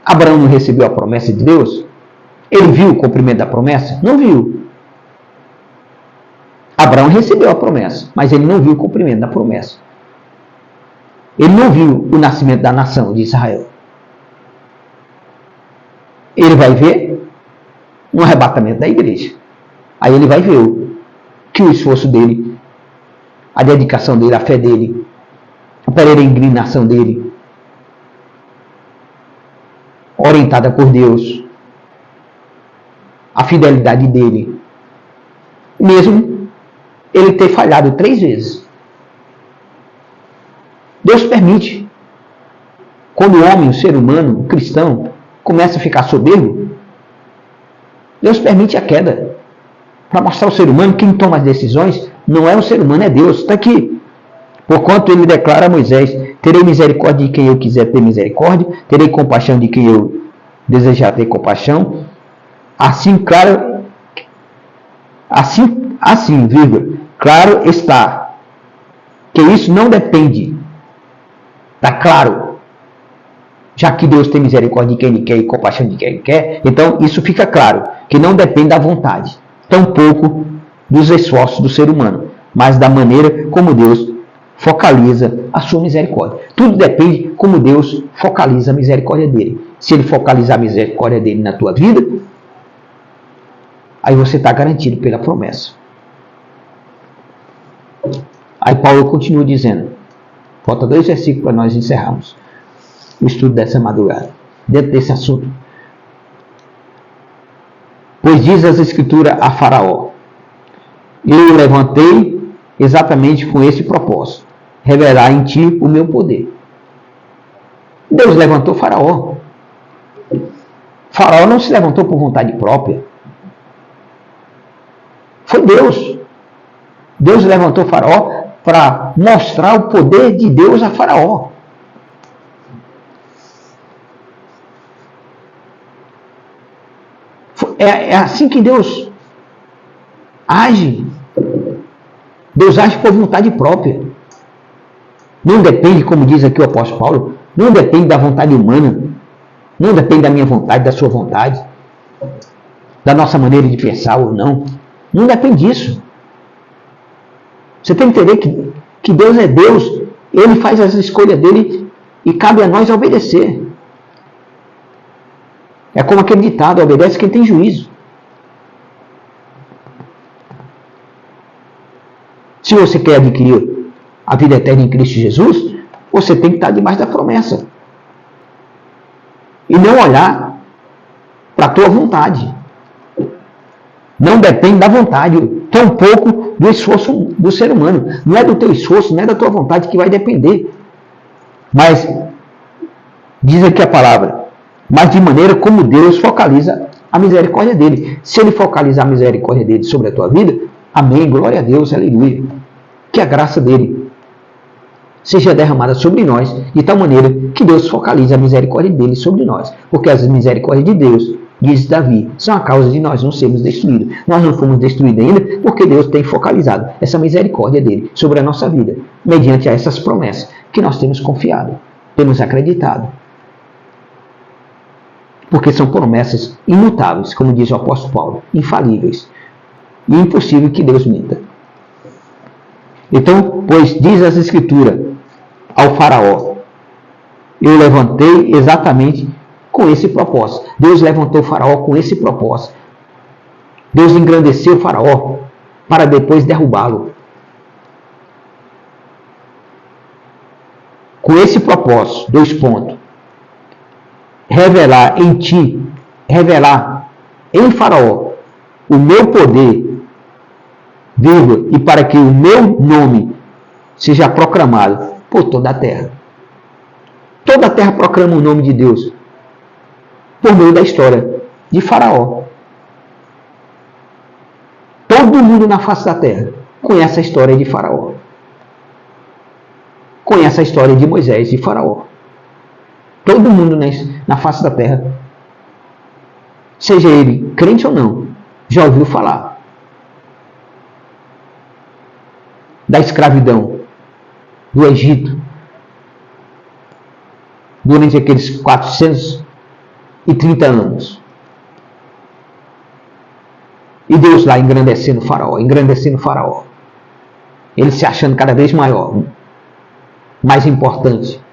Abraão não recebeu a promessa de Deus? Ele viu o cumprimento da promessa? Não viu. Abraão recebeu a promessa, mas ele não viu o cumprimento da promessa. Ele não viu o nascimento da nação de Israel. Ele vai ver um arrebatamento da igreja. Aí ele vai ver que o esforço dele, a dedicação dele, a fé dele, a peregrinação dele, orientada por Deus, a fidelidade dele, mesmo ele ter falhado 3 vezes. Deus permite. Quando o homem, o ser humano, o cristão, começa a ficar soberbo, Deus permite a queda para mostrar ao ser humano que quem toma as decisões não é o ser humano, é Deus. Está aqui. Porquanto ele declara a Moisés: terei misericórdia de quem eu quiser ter misericórdia, terei compaixão de quem eu desejar ter compaixão. Assim, claro, vírgula, claro está que isso não depende. Está claro. Já que Deus tem misericórdia de quem Ele quer e compaixão de quem Ele quer, então isso fica claro, que não depende da vontade, tampouco dos esforços do ser humano, mas da maneira como Deus focaliza a sua misericórdia. Tudo depende como Deus focaliza a misericórdia dele. Se Ele focalizar a misericórdia dele na tua vida, aí você está garantido pela promessa. Aí Paulo continua dizendo, falta 2 versículos para nós encerrarmos o estudo dessa madrugada, dentro desse assunto. Pois diz as Escrituras a Faraó: eu o levantei exatamente com esse propósito, revelar em ti o meu poder. Deus levantou Faraó. Faraó não se levantou por vontade própria. Foi Deus. Deus levantou Faraó para mostrar o poder de Deus a Faraó. É assim que Deus age. Deus age por vontade própria. Não depende, como diz aqui o apóstolo Paulo, não depende da vontade humana, não depende da minha vontade, da sua vontade, da nossa maneira de pensar ou não. Não depende disso. Você tem que entender que Deus é Deus, Ele faz as escolhas dele e cabe a nós obedecer. É como aquele ditado: obedece quem tem juízo. Se você quer adquirir a vida eterna em Cristo Jesus, você tem que estar debaixo da promessa. E não olhar para a tua vontade. Não depende da vontade, tampouco do esforço do ser humano. Não é do teu esforço, não é da tua vontade que vai depender. Mas, diz aqui a palavra, mas de maneira como Deus focaliza a misericórdia dele. Se ele focalizar a misericórdia dele sobre a tua vida, amém, glória a Deus, aleluia. Que a graça dele seja derramada sobre nós, de tal maneira que Deus focalize a misericórdia dele sobre nós. Porque as misericórdias de Deus, diz Davi, são a causa de nós não sermos destruídos. Nós não fomos destruídos ainda porque Deus tem focalizado essa misericórdia dele sobre a nossa vida, mediante essas promessas que nós temos confiado, temos acreditado. Porque são promessas imutáveis, como diz o apóstolo Paulo, infalíveis. E impossível que Deus minta. Então, pois diz as Escrituras ao Faraó: eu levantei exatamente com esse propósito. Deus levantou o Faraó com esse propósito. Deus engrandeceu o Faraó para depois derrubá-lo. Com esse propósito, 2 pontos. Revelar em ti, revelar em Faraó o meu poder, vírgula, e para que o meu nome seja proclamado por toda a terra. Toda a terra proclama o nome de Deus por meio da história de Faraó. Todo mundo na face da terra conhece a história de Faraó. Conhece a história de Moisés e Faraó. Todo mundo na face da terra, seja ele crente ou não, já ouviu falar da escravidão do Egito durante aqueles 430 anos. E Deus lá engrandecendo Faraó, engrandecendo Faraó. Ele se achando cada vez maior, mais importante.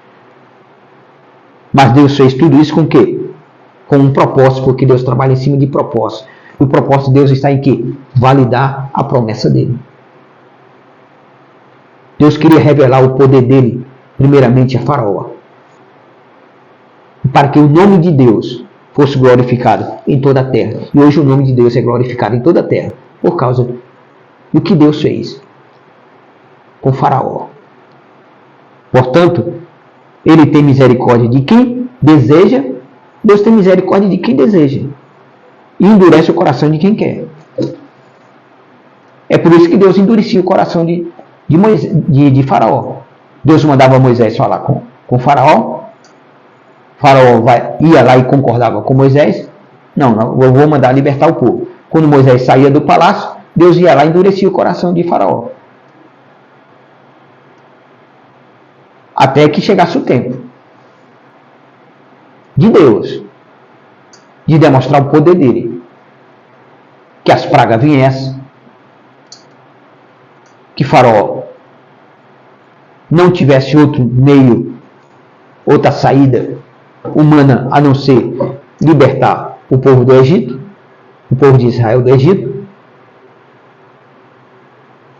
Mas Deus fez tudo isso com o quê? Com um propósito, porque Deus trabalha em cima de propósito. E o propósito de Deus está em quê? Validar a promessa dele. Deus queria revelar o poder dele primeiramente a Faraó, para que o nome de Deus fosse glorificado em toda a terra. E hoje o nome de Deus é glorificado em toda a terra por causa do que Deus fez com Faraó. Portanto, ele tem misericórdia de quem deseja, Deus tem misericórdia de quem deseja e endurece o coração de quem quer. É por isso que Deus endurecia o coração de Faraó. Deus mandava Moisés falar com Faraó. Faraó ia lá e concordava com Moisés. Não, eu vou mandar libertar o povo. Quando Moisés saía do palácio, Deus ia lá e endurecia o coração de Faraó. Até que chegasse o tempo de Deus de demonstrar o poder dele. Que as pragas viessem. Que Faraó não tivesse outro meio, outra saída humana a não ser libertar o povo do Egito, o povo de Israel do Egito.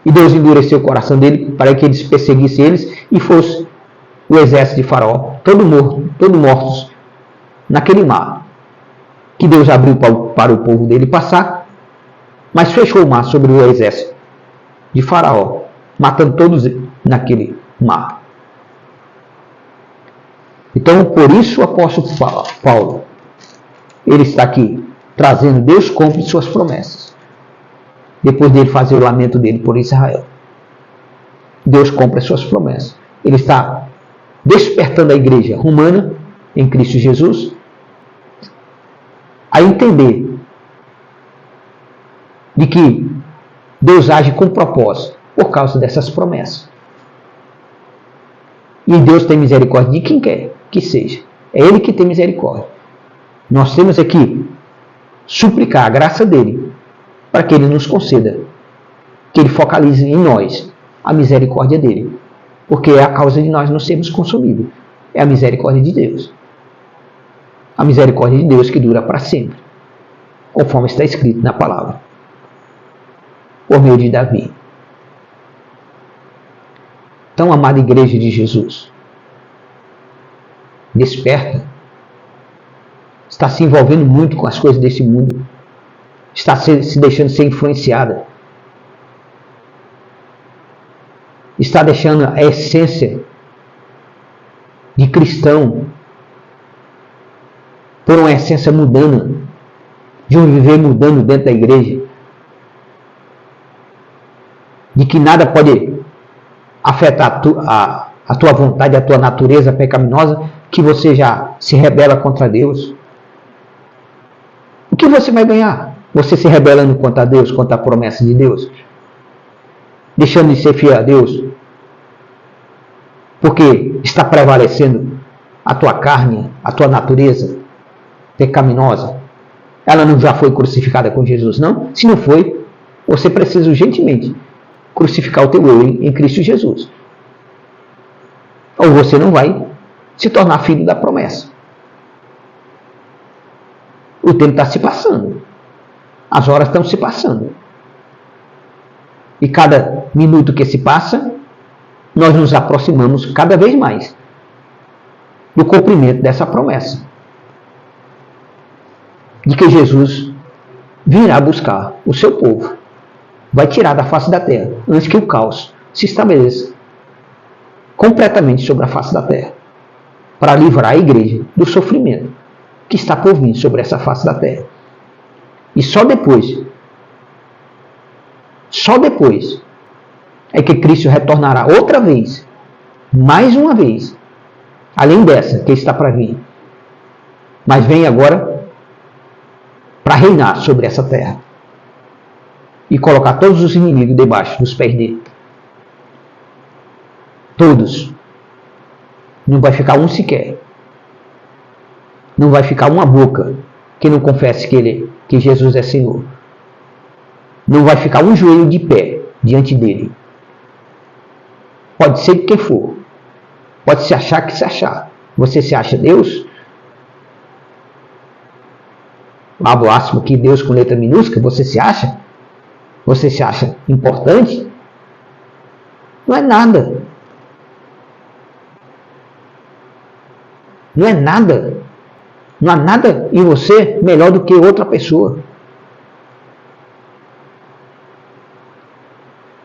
E Deus endureceu o coração dele para que eles perseguissem eles e fosse o exército de Faraó, todo mortos naquele mar, que Deus abriu para o povo dele passar, mas fechou o mar sobre o exército de Faraó, matando todos naquele mar. Então, por isso o apóstolo Paulo, ele está aqui trazendo Deus cumpre suas promessas. Depois dele fazer o lamento dele por Israel, Deus cumpre suas promessas. Ele está despertando a igreja romana em Cristo Jesus a entender de que Deus age com propósito por causa dessas promessas. E Deus tem misericórdia de quem quer que seja. É Ele que tem misericórdia. Nós temos aqui suplicar a graça dele para que Ele nos conceda, que Ele focalize em nós a misericórdia dele. Porque é a causa de nós não sermos consumidos. É a misericórdia de Deus. A misericórdia de Deus que dura para sempre, conforme está escrito na palavra, por meio de Davi. Então, amada igreja de Jesus, desperta, está se envolvendo muito com as coisas desse mundo, está se deixando ser influenciada, está deixando a essência de cristão por uma essência mudando, de um viver mudando dentro da igreja, de que nada pode afetar a tua vontade, a tua natureza pecaminosa, que você já se rebela contra Deus. O que você vai ganhar? Você se rebelando contra Deus, contra a promessa de Deus? Deixando de ser fiel a Deus? Porque está prevalecendo a tua carne, a tua natureza pecaminosa. Ela não já foi crucificada com Jesus, não? Se não foi, você precisa urgentemente crucificar o teu eu em Cristo Jesus. Ou você não vai se tornar filho da promessa. O tempo está se passando. As horas estão se passando. E cada minuto que se passa, nós nos aproximamos cada vez mais do cumprimento dessa promessa. De que Jesus virá buscar o seu povo. Vai tirar da face da terra, antes que o caos se estabeleça completamente sobre a face da terra, para livrar a igreja do sofrimento que está por vir sobre essa face da terra. E só depois é que Cristo retornará outra vez, mais uma vez, além dessa que está para vir, mas vem agora para reinar sobre essa terra e colocar todos os inimigos debaixo dos pés dele. Todos. Não vai ficar um sequer. Não vai ficar uma boca que não confesse que Jesus é Senhor. Não vai ficar um joelho de pé diante dele. Pode ser de quem for. Pode se achar que se achar. Você se acha Deus? Lá blasfemo que Deus com letra minúscula, você se acha? Você se acha importante? Não é nada. Não é nada. Não há nada em você melhor do que outra pessoa.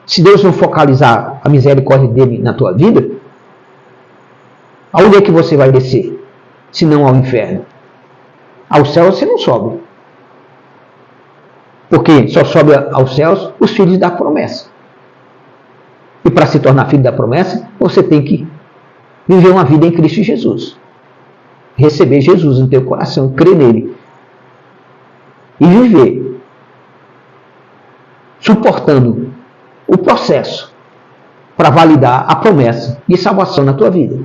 Se Deus não focalizar a misericórdia dele na tua vida, aonde é que você vai descer? Se não ao inferno. Ao céu você não sobe. Porque só sobe aos céus os filhos da promessa. E para se tornar filho da promessa, você tem que viver uma vida em Cristo Jesus. Receber Jesus no teu coração, crer nele. E viver suportando o processo para validar a promessa de salvação na tua vida.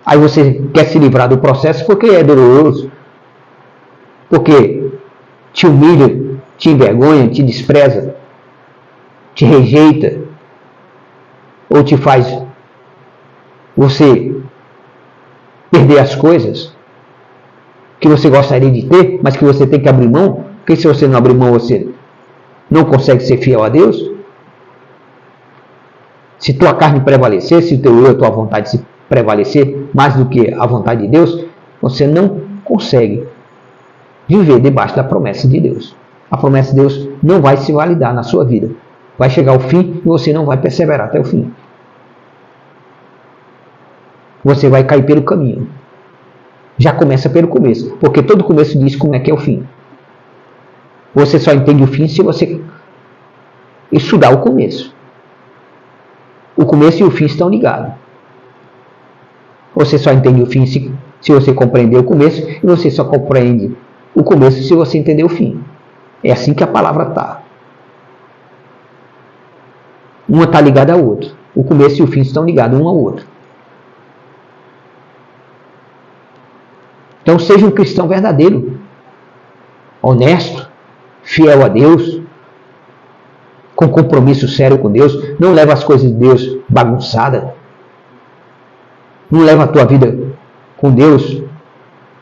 Aí você quer se livrar do processo porque é doloroso, porque te humilha, te envergonha, te despreza, te rejeita, ou te faz você perder as coisas que você gostaria de ter, mas que você tem que abrir mão, porque se você não abrir mão, você não consegue ser fiel a Deus. Se tua carne prevalecer, se o teu eu, a tua vontade se prevalecer mais do que a vontade de Deus, você não consegue viver debaixo da promessa de Deus. A promessa de Deus não vai se validar na sua vida. Vai chegar ao fim e você não vai perseverar até o fim. Você vai cair pelo caminho. Já começa pelo começo, porque todo começo diz como é que é o fim. Você só entende o fim se você estudar o começo. O começo e o fim estão ligados. Você só entende o fim se você compreender o começo, e você só compreende o começo se você entender o fim. É assim que a palavra está. Uma está ligada à outra. O começo e o fim estão ligados um ao outro. Então seja um cristão verdadeiro, honesto, fiel a Deus, com compromisso sério com Deus. Não leva as coisas de Deus bagunçada. Não leva a tua vida com Deus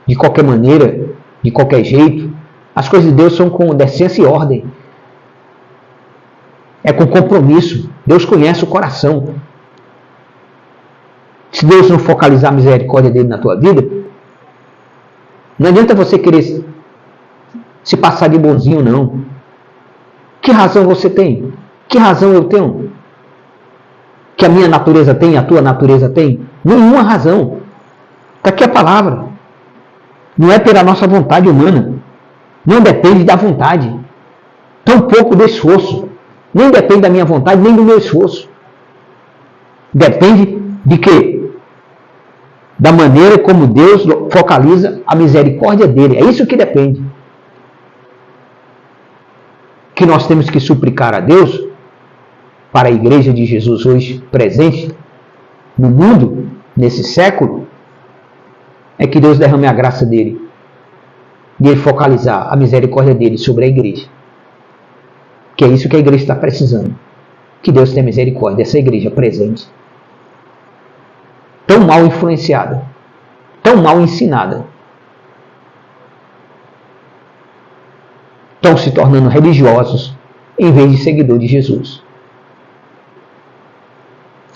de qualquer maneira, de qualquer jeito. As coisas de Deus são com decência e ordem. É com compromisso. Deus conhece o coração. Se Deus não focalizar a misericórdia dele na tua vida, não adianta você querer se passar de bonzinho, não. Que razão você tem? Que razão eu tenho? Que a minha natureza tem, a tua natureza tem? Nenhuma razão. Está aqui a palavra. Não é pela nossa vontade humana. Não depende da vontade. Tampouco do esforço. Nem depende da minha vontade, nem do meu esforço. Depende de quê? Da maneira como Deus focaliza a misericórdia dele. É isso que depende. Que nós temos que suplicar a Deus, para a igreja de Jesus hoje presente no mundo, nesse século, é que Deus derrame a graça dele, de ele focalizar a misericórdia dele sobre a igreja. Que é isso que a igreja está precisando. Que Deus tenha misericórdia dessa igreja presente. Tão mal influenciada, tão mal ensinada, estão se tornando religiosos em vez de seguidor de Jesus.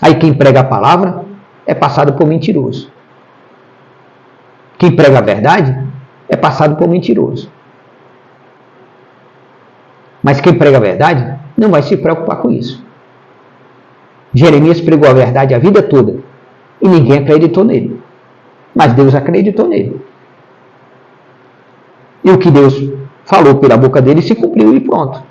Aí quem prega a palavra é passado por mentiroso. Quem prega a verdade é passado por mentiroso. Mas quem prega a verdade não vai se preocupar com isso. Jeremias pregou a verdade a vida toda e ninguém acreditou nele. Mas Deus acreditou nele. E o que Deus falou pela boca dele se cumpriu e pronto.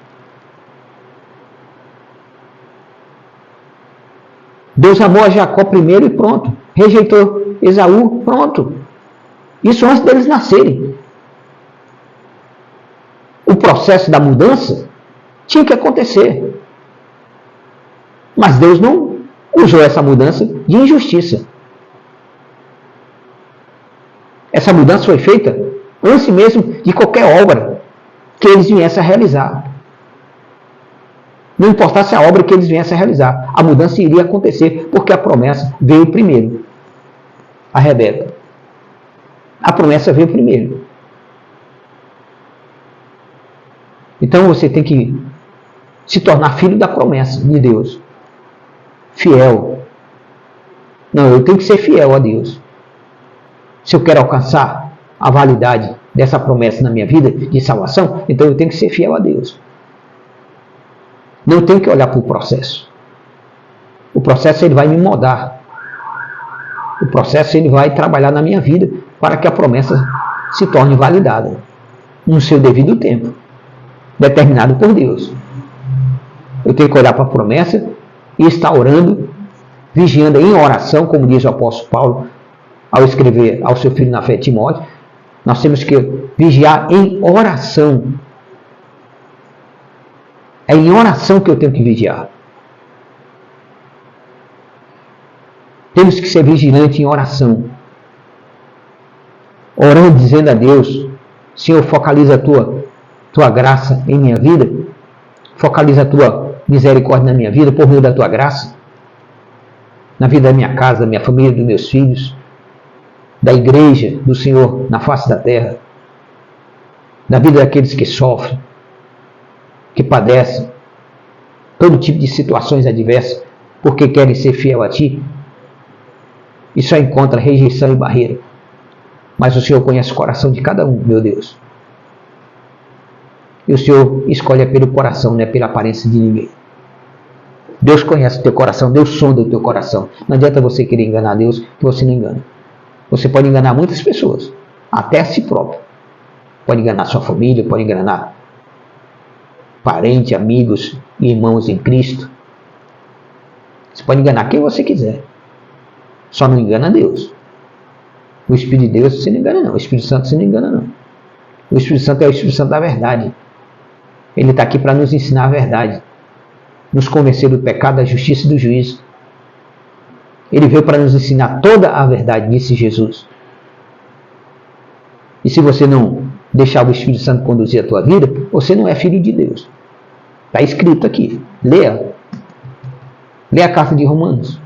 Deus amou a Jacó primeiro e pronto. Rejeitou Esaú, pronto. Isso antes deles nascerem. O processo da mudança tinha que acontecer. Mas Deus não usou essa mudança de injustiça. Essa mudança foi feita antes mesmo de qualquer obra que eles viessem a realizar. Não importasse a obra que eles viessem a realizar, a mudança iria acontecer, porque a promessa veio primeiro. A Rebeca. A promessa veio primeiro. Então você tem que se tornar filho da promessa de Deus. Fiel. Não, eu tenho que ser fiel a Deus. Se eu quero alcançar a validade dessa promessa na minha vida de salvação, então eu tenho que ser fiel a Deus. Não tenho que olhar para o processo. O processo ele vai me moldar. O processo ele vai trabalhar na minha vida para que a promessa se torne validada no seu devido tempo, determinado por Deus. Eu tenho que olhar para a promessa e estar orando, vigiando em oração, como diz o apóstolo Paulo ao escrever ao seu filho na fé, Timóteo. Nós temos que vigiar em oração. É em oração que eu tenho que vigiar. Temos que ser vigilantes em oração. Orando, dizendo a Deus: Senhor, focaliza a tua graça em minha vida. Focaliza a tua misericórdia na minha vida, por meio da tua graça. Na vida da minha casa, da minha família, dos meus filhos. Da igreja do Senhor na face da terra. Da vida daqueles que sofrem, que padecem. Todo tipo de situações adversas, porque querem ser fiel a Ti. E só encontra rejeição e barreira. Mas o Senhor conhece o coração de cada um, meu Deus. E o Senhor escolhe pelo coração, não é pela aparência de ninguém. Deus conhece o teu coração, Deus sonda o teu coração. Não adianta você querer enganar Deus, que você não engana. Você pode enganar muitas pessoas, até a si próprio. Pode enganar sua família, pode enganar parentes, amigos e irmãos em Cristo. Você pode enganar quem você quiser. Só não engana Deus. O Espírito de Deus você não engana não. O Espírito Santo você não engana não. O Espírito Santo é o Espírito Santo da verdade. Ele está aqui para nos ensinar a verdade. Nos convencer do pecado, da justiça e do juízo. Ele veio para nos ensinar toda a verdade, disse Jesus. E se você não deixar o Espírito Santo conduzir a tua vida, você não é filho de Deus. Está escrito aqui. Leia. Leia a carta de Romanos.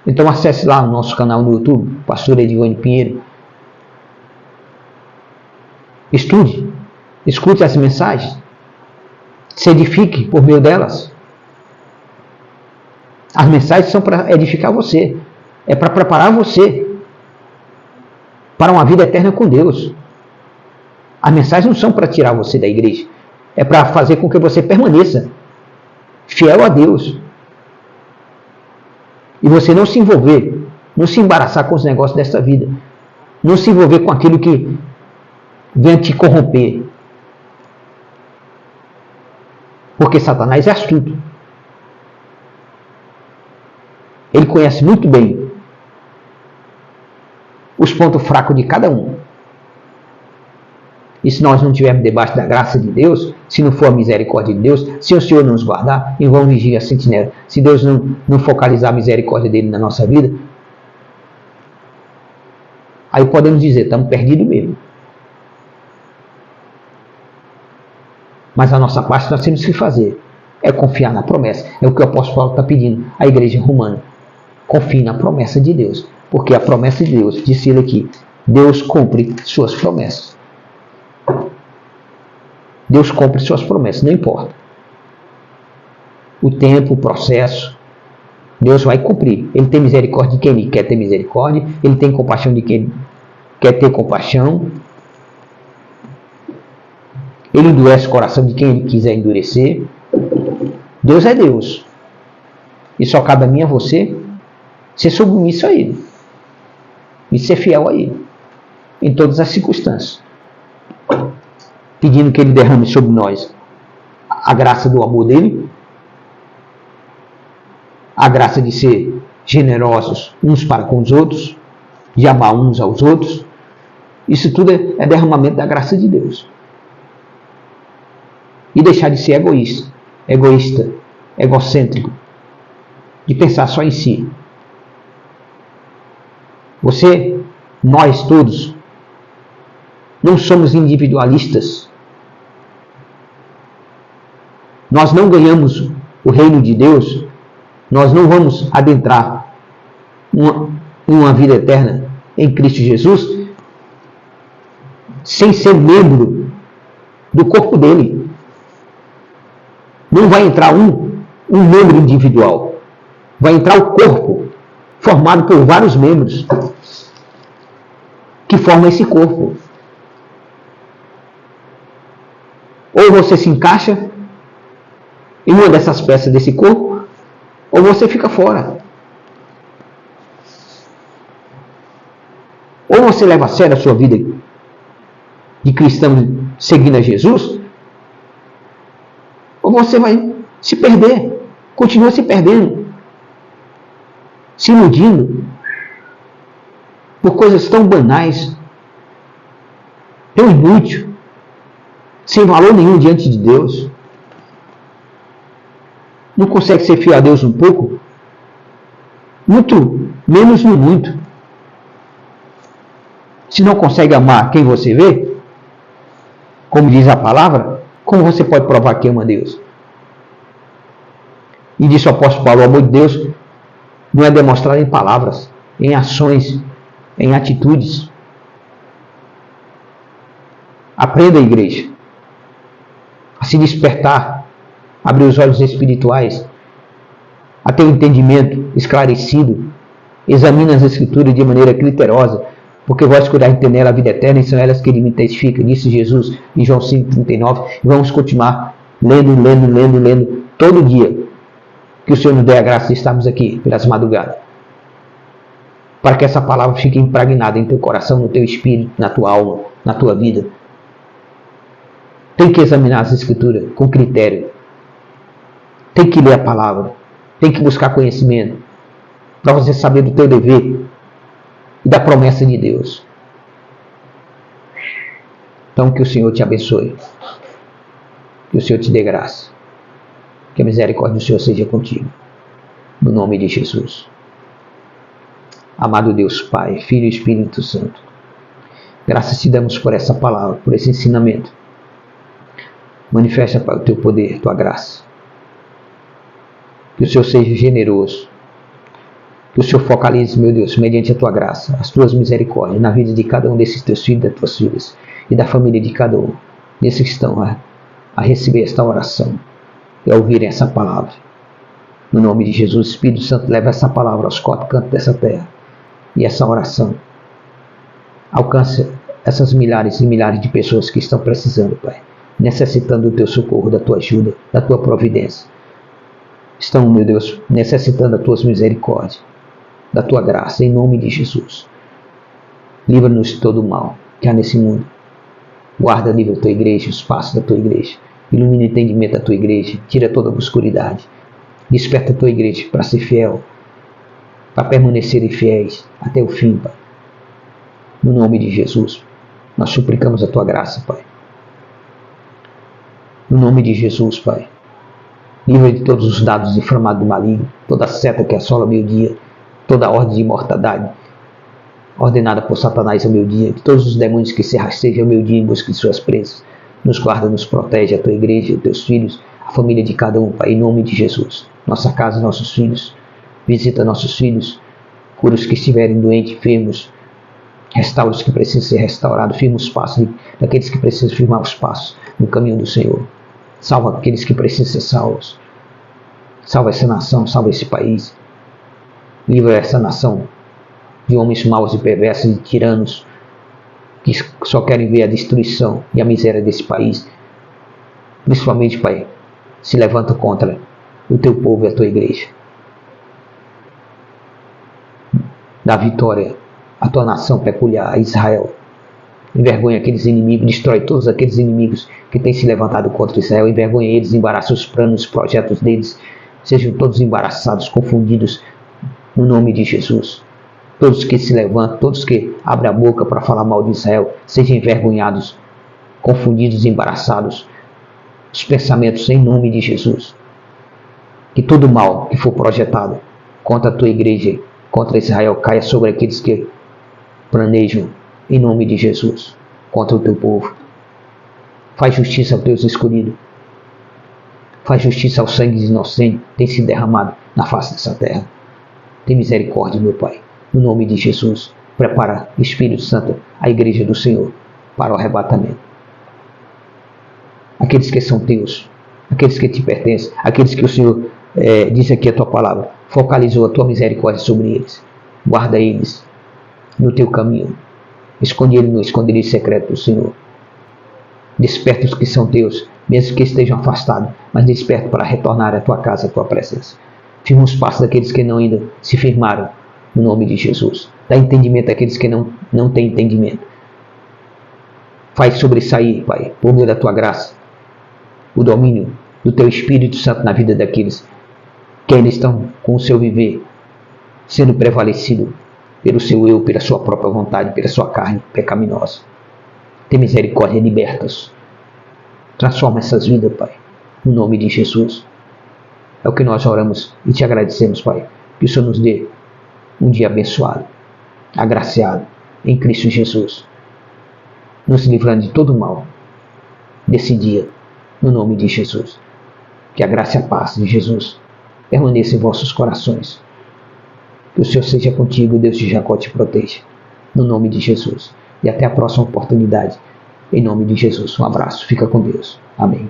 Então acesse lá o nosso canal no YouTube, Pastor Edivane Pinheiro. Estude, escute as mensagens, se edifique por meio delas. As mensagens são para edificar você, é para preparar você para uma vida eterna com Deus. As mensagens não são para tirar você da igreja, é para fazer com que você permaneça fiel a Deus. E você não se envolver, não se embaraçar com os negócios desta vida. Não se envolver com aquilo que vem te corromper. Porque Satanás é astuto. Ele conhece muito bem os pontos fracos de cada um. E se nós não estivermos debaixo da graça de Deus, se não for a misericórdia de Deus, se o Senhor não nos guardar, em vão vigia a sentinela. Se Deus não focalizar a misericórdia dele na nossa vida, aí podemos dizer, estamos perdidos mesmo. Mas a nossa parte nós temos que fazer é confiar na promessa. É o que o apóstolo Paulo está pedindo à igreja romana. Confie na promessa de Deus. Porque a promessa de Deus, disse ele aqui, Deus cumpre suas promessas. Deus cumpre suas promessas, não importa. O tempo, o processo, Deus vai cumprir. Ele tem misericórdia de quem ele quer ter misericórdia. Ele tem compaixão de quem ele quer ter compaixão. Ele endurece o coração de quem ele quiser endurecer. Deus é Deus. E só cabe a mim e a você ser submisso a Ele. E ser fiel a Ele. Em todas as circunstâncias. Pedindo que Ele derrame sobre nós a graça do amor dEle. A graça de ser generosos uns para com os outros. De amar uns aos outros. Isso tudo é derramamento da graça de Deus. E deixar de ser egoísta, egocêntrico, de pensar só em si. Você, nós todos, não somos individualistas. Nós não ganhamos o reino de Deus, nós não vamos adentrar uma vida eterna em Cristo Jesus sem ser membro do corpo dele. Não vai entrar um membro individual. Vai entrar o corpo, formado por vários membros. que forma esse corpo. Ou você se encaixa em uma dessas peças desse corpo, ou você fica fora. Ou você leva a sério a sua vida de cristão seguindo a Jesus, ou você vai se perder, continua se perdendo, se iludindo por coisas tão banais, tão inúteis, sem valor nenhum diante de Deus. Não consegue ser fiel a Deus um pouco? Muito menos no muito. Se não consegue amar quem você vê, como diz a palavra, como você pode provar que ama Deus? E disse o apóstolo Paulo, o amor de Deus não é demonstrado em palavras, em ações, em atitudes. Aprenda, igreja, a se despertar, abrir os olhos espirituais, a ter um entendimento esclarecido. Examine as Escrituras de maneira criteriosa, porque vós cuidar de ter a vida eterna, e são elas que ele me testifica, disse Jesus em João 5,39. E vamos continuar lendo, todo dia, que o Senhor nos dê a graça de estarmos aqui pelas madrugadas, para que essa palavra fique impregnada em teu coração, no teu espírito, na tua alma, na tua vida. Tem que examinar as Escrituras com critério. Tem que ler a palavra. Tem que buscar conhecimento, para você saber do teu dever e da promessa de Deus. Então, que o Senhor te abençoe. Que o Senhor te dê graça. Que a misericórdia do Senhor seja contigo. No nome de Jesus. Amado Deus Pai, Filho e Espírito Santo, graças te damos por essa palavra, por esse ensinamento. Manifesta, Pai, o teu poder, a tua graça. Que o Senhor seja generoso. Que o Senhor focalize, meu Deus, mediante a tua graça, as tuas misericórdias, na vida de cada um desses teus filhos e das tuas filhas, e da família de cada um, desses que estão a receber esta oração e a ouvirem essa palavra. No nome de Jesus, Espírito Santo, leva essa palavra aos quatro cantos dessa terra, e essa oração alcance essas milhares e milhares de pessoas que estão precisando, Pai, necessitando do teu socorro, da tua ajuda, da tua providência. Estão, meu Deus, necessitando das tuas misericórdias, da tua graça, em nome de Jesus. Livra-nos de todo o mal que há nesse mundo. Guarda, livra a tua igreja, os passos da tua igreja. Ilumina o entendimento da tua igreja. Tira toda a obscuridade. Desperta a tua igreja para ser fiel, para permanecerem fiéis até o fim, Pai. No nome de Jesus, nós suplicamos a tua graça, Pai. No nome de Jesus, Pai. Livra de todos os dados inflamados do maligno, toda seta que assola meu dia, toda ordem de mortandade ordenada por Satanás ao meu dia, que todos os demônios que se rastejam ao meu dia em busca de suas presas. Nos guarda, nos protege, a tua igreja, os teus filhos, a família de cada um, Pai, em nome de Jesus. Nossa casa, nossos filhos, visita nossos filhos, cura os que estiverem doentes, enfermos, restaura os que precisam ser restaurados, firma os passos daqueles que precisam firmar os passos no caminho do Senhor. Salva aqueles que precisam ser salvos. Salva essa nação, salva esse país. Livra essa nação de homens maus e perversos e tiranos que só querem ver a destruição e a miséria desse país. Principalmente, Pai, se levanta contra o teu povo e a tua igreja. Dá vitória à tua nação peculiar, a Israel. Envergonha aqueles inimigos, destrói todos aqueles inimigos que têm se levantado contra Israel. Envergonha eles, embaraça os planos, os projetos deles. Sejam todos embaraçados, confundidos, no nome de Jesus. Todos que se levantam, todos que abrem a boca para falar mal de Israel, sejam envergonhados, confundidos, embaraçados. Os pensamentos em nome de Jesus. Que todo mal que for projetado contra a tua igreja, contra Israel, caia sobre aqueles que planejam em nome de Jesus, contra o teu povo. Faz justiça aos teus escolhidos. Faz justiça ao sangue inocente que tem sido derramado na face dessa terra. Tem misericórdia, meu Pai. No nome de Jesus, prepara, Espírito Santo, a igreja do Senhor para o arrebatamento. Aqueles que são teus, aqueles que te pertencem, aqueles que o Senhor disse aqui a tua palavra, focalizou a tua misericórdia sobre eles. Guarda eles no teu caminho. Esconde ele no esconderijo secreto do Senhor. Desperta os que são teus, mesmo que estejam afastados, mas desperta para retornar à tua casa, à tua presença. Firma os passos daqueles que não ainda se firmaram, no nome de Jesus. Dá entendimento àqueles que não têm entendimento. Faz sobressair, Pai, por meio da tua graça, o domínio do teu Espírito Santo na vida daqueles que ainda estão com o seu viver sendo prevalecido pelo seu eu, pela sua própria vontade, pela sua carne pecaminosa. Tem misericórdia, liberta-os. Transforma essas vidas, Pai, no nome de Jesus. É o que nós oramos e te agradecemos, Pai, que o Senhor nos dê um dia abençoado, agraciado em Cristo Jesus, nos livrando de todo o mal desse dia, no nome de Jesus. Que a graça e a paz de Jesus permaneça em vossos corações. Que o Senhor seja contigo, Deus de Jacó te proteja, no nome de Jesus. E até a próxima oportunidade, em nome de Jesus. Um abraço, fica com Deus. Amém.